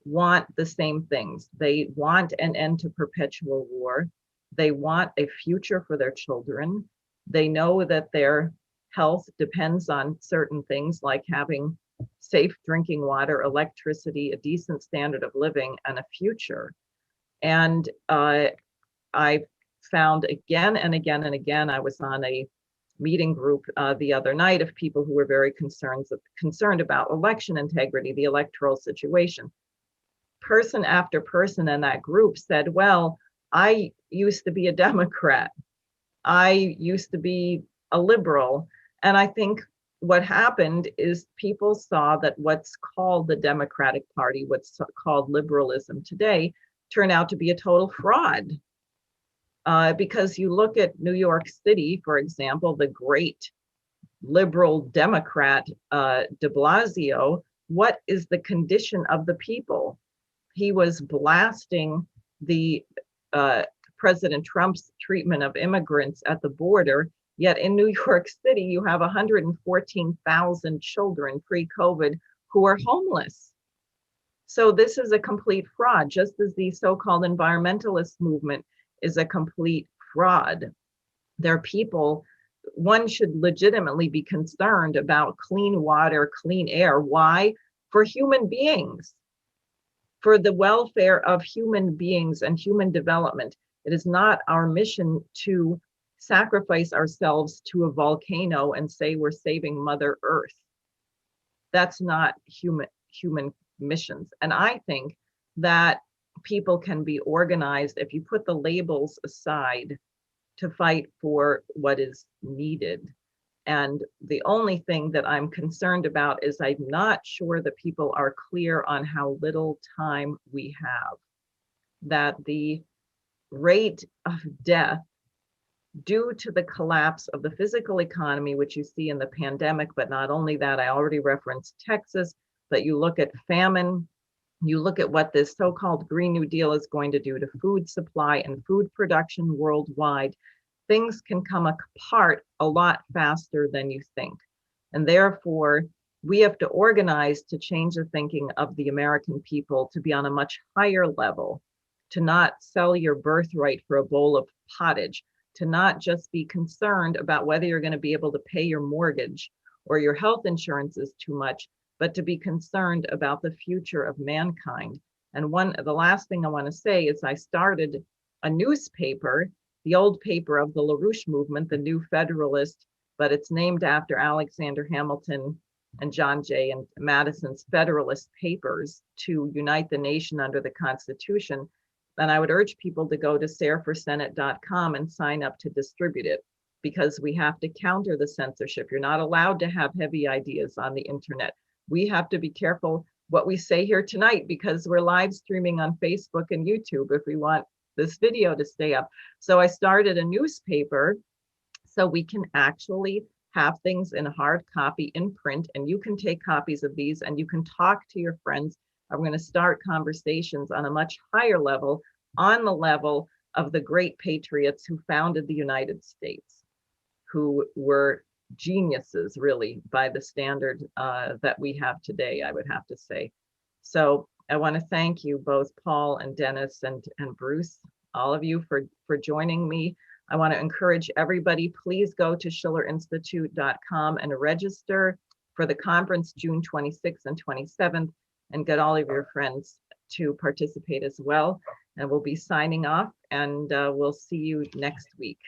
want the same things. They want an end to perpetual war. They want a future for their children. They know that their health depends on certain things like having safe drinking water, electricity, a decent standard of living, and a future. And I found again and again and again, I was on a meeting group the other night of people who were very concerned about election integrity, the electoral situation. Person after person in that group said, well, I used to be a Democrat. I used to be a liberal. And I think what happened is people saw that what's called the Democratic Party, what's called liberalism today, turned out to be a total fraud. Because you look at New York City, for example, the great liberal Democrat de Blasio, what is the condition of the people? He was blasting the President Trump's treatment of immigrants at the border. Yet in New York City, you have 114,000 children pre-COVID who are homeless. So this is a complete fraud, just as the so-called environmentalist movement is a complete fraud. There are people, one should legitimately be concerned about clean water, clean air. Why? For human beings, for the welfare of human beings and human development. It is not our mission to sacrifice ourselves to a volcano and say we're saving Mother Earth. That's not human missions. And I think that people can be organized if you put the labels aside to fight for what is needed. And the only thing that I'm concerned about is I'm not sure that people are clear on how little time we have, that the rate of death due to the collapse of the physical economy, which you see in the pandemic, but not only that, I already referenced Texas, but you look at famine, you look at what this so-called Green New Deal is going to do to food supply and food production worldwide, things can come apart a lot faster than you think. And therefore, we have to organize to change the thinking of the American people to be on a much higher level, to not sell your birthright for a bowl of pottage, to not just be concerned about whether you're going to be able to pay your mortgage or your health insurance is too much, but to be concerned about the future of mankind. And the last thing I want to say is I started a newspaper, the old paper of the LaRouche movement, the New Federalist, but it's named after Alexander Hamilton and John Jay and Madison's Federalist Papers to unite the nation under the Constitution. And I would urge people to go to sareforsenate.com and sign up to distribute it, because we have to counter the censorship. You're not allowed to have heavy ideas on the internet. We have to be careful what we say here tonight, because we're live streaming on Facebook and YouTube if we want this video to stay up. So I started a newspaper so we can actually have things in hard copy in print, and you can take copies of these and you can talk to your friends. I'm going to start conversations on a much higher level, on the level of the great patriots who founded the United States, who were geniuses, really, by the standard that we have today, I would have to say. So I want to thank you, both Paul and Dennis and Bruce, all of you for joining me. I want to encourage everybody, please go to schillerinstitute.com and register for the conference June 26th and 27th, and get all of your friends to participate as well. And we'll be signing off, and we'll see you next week.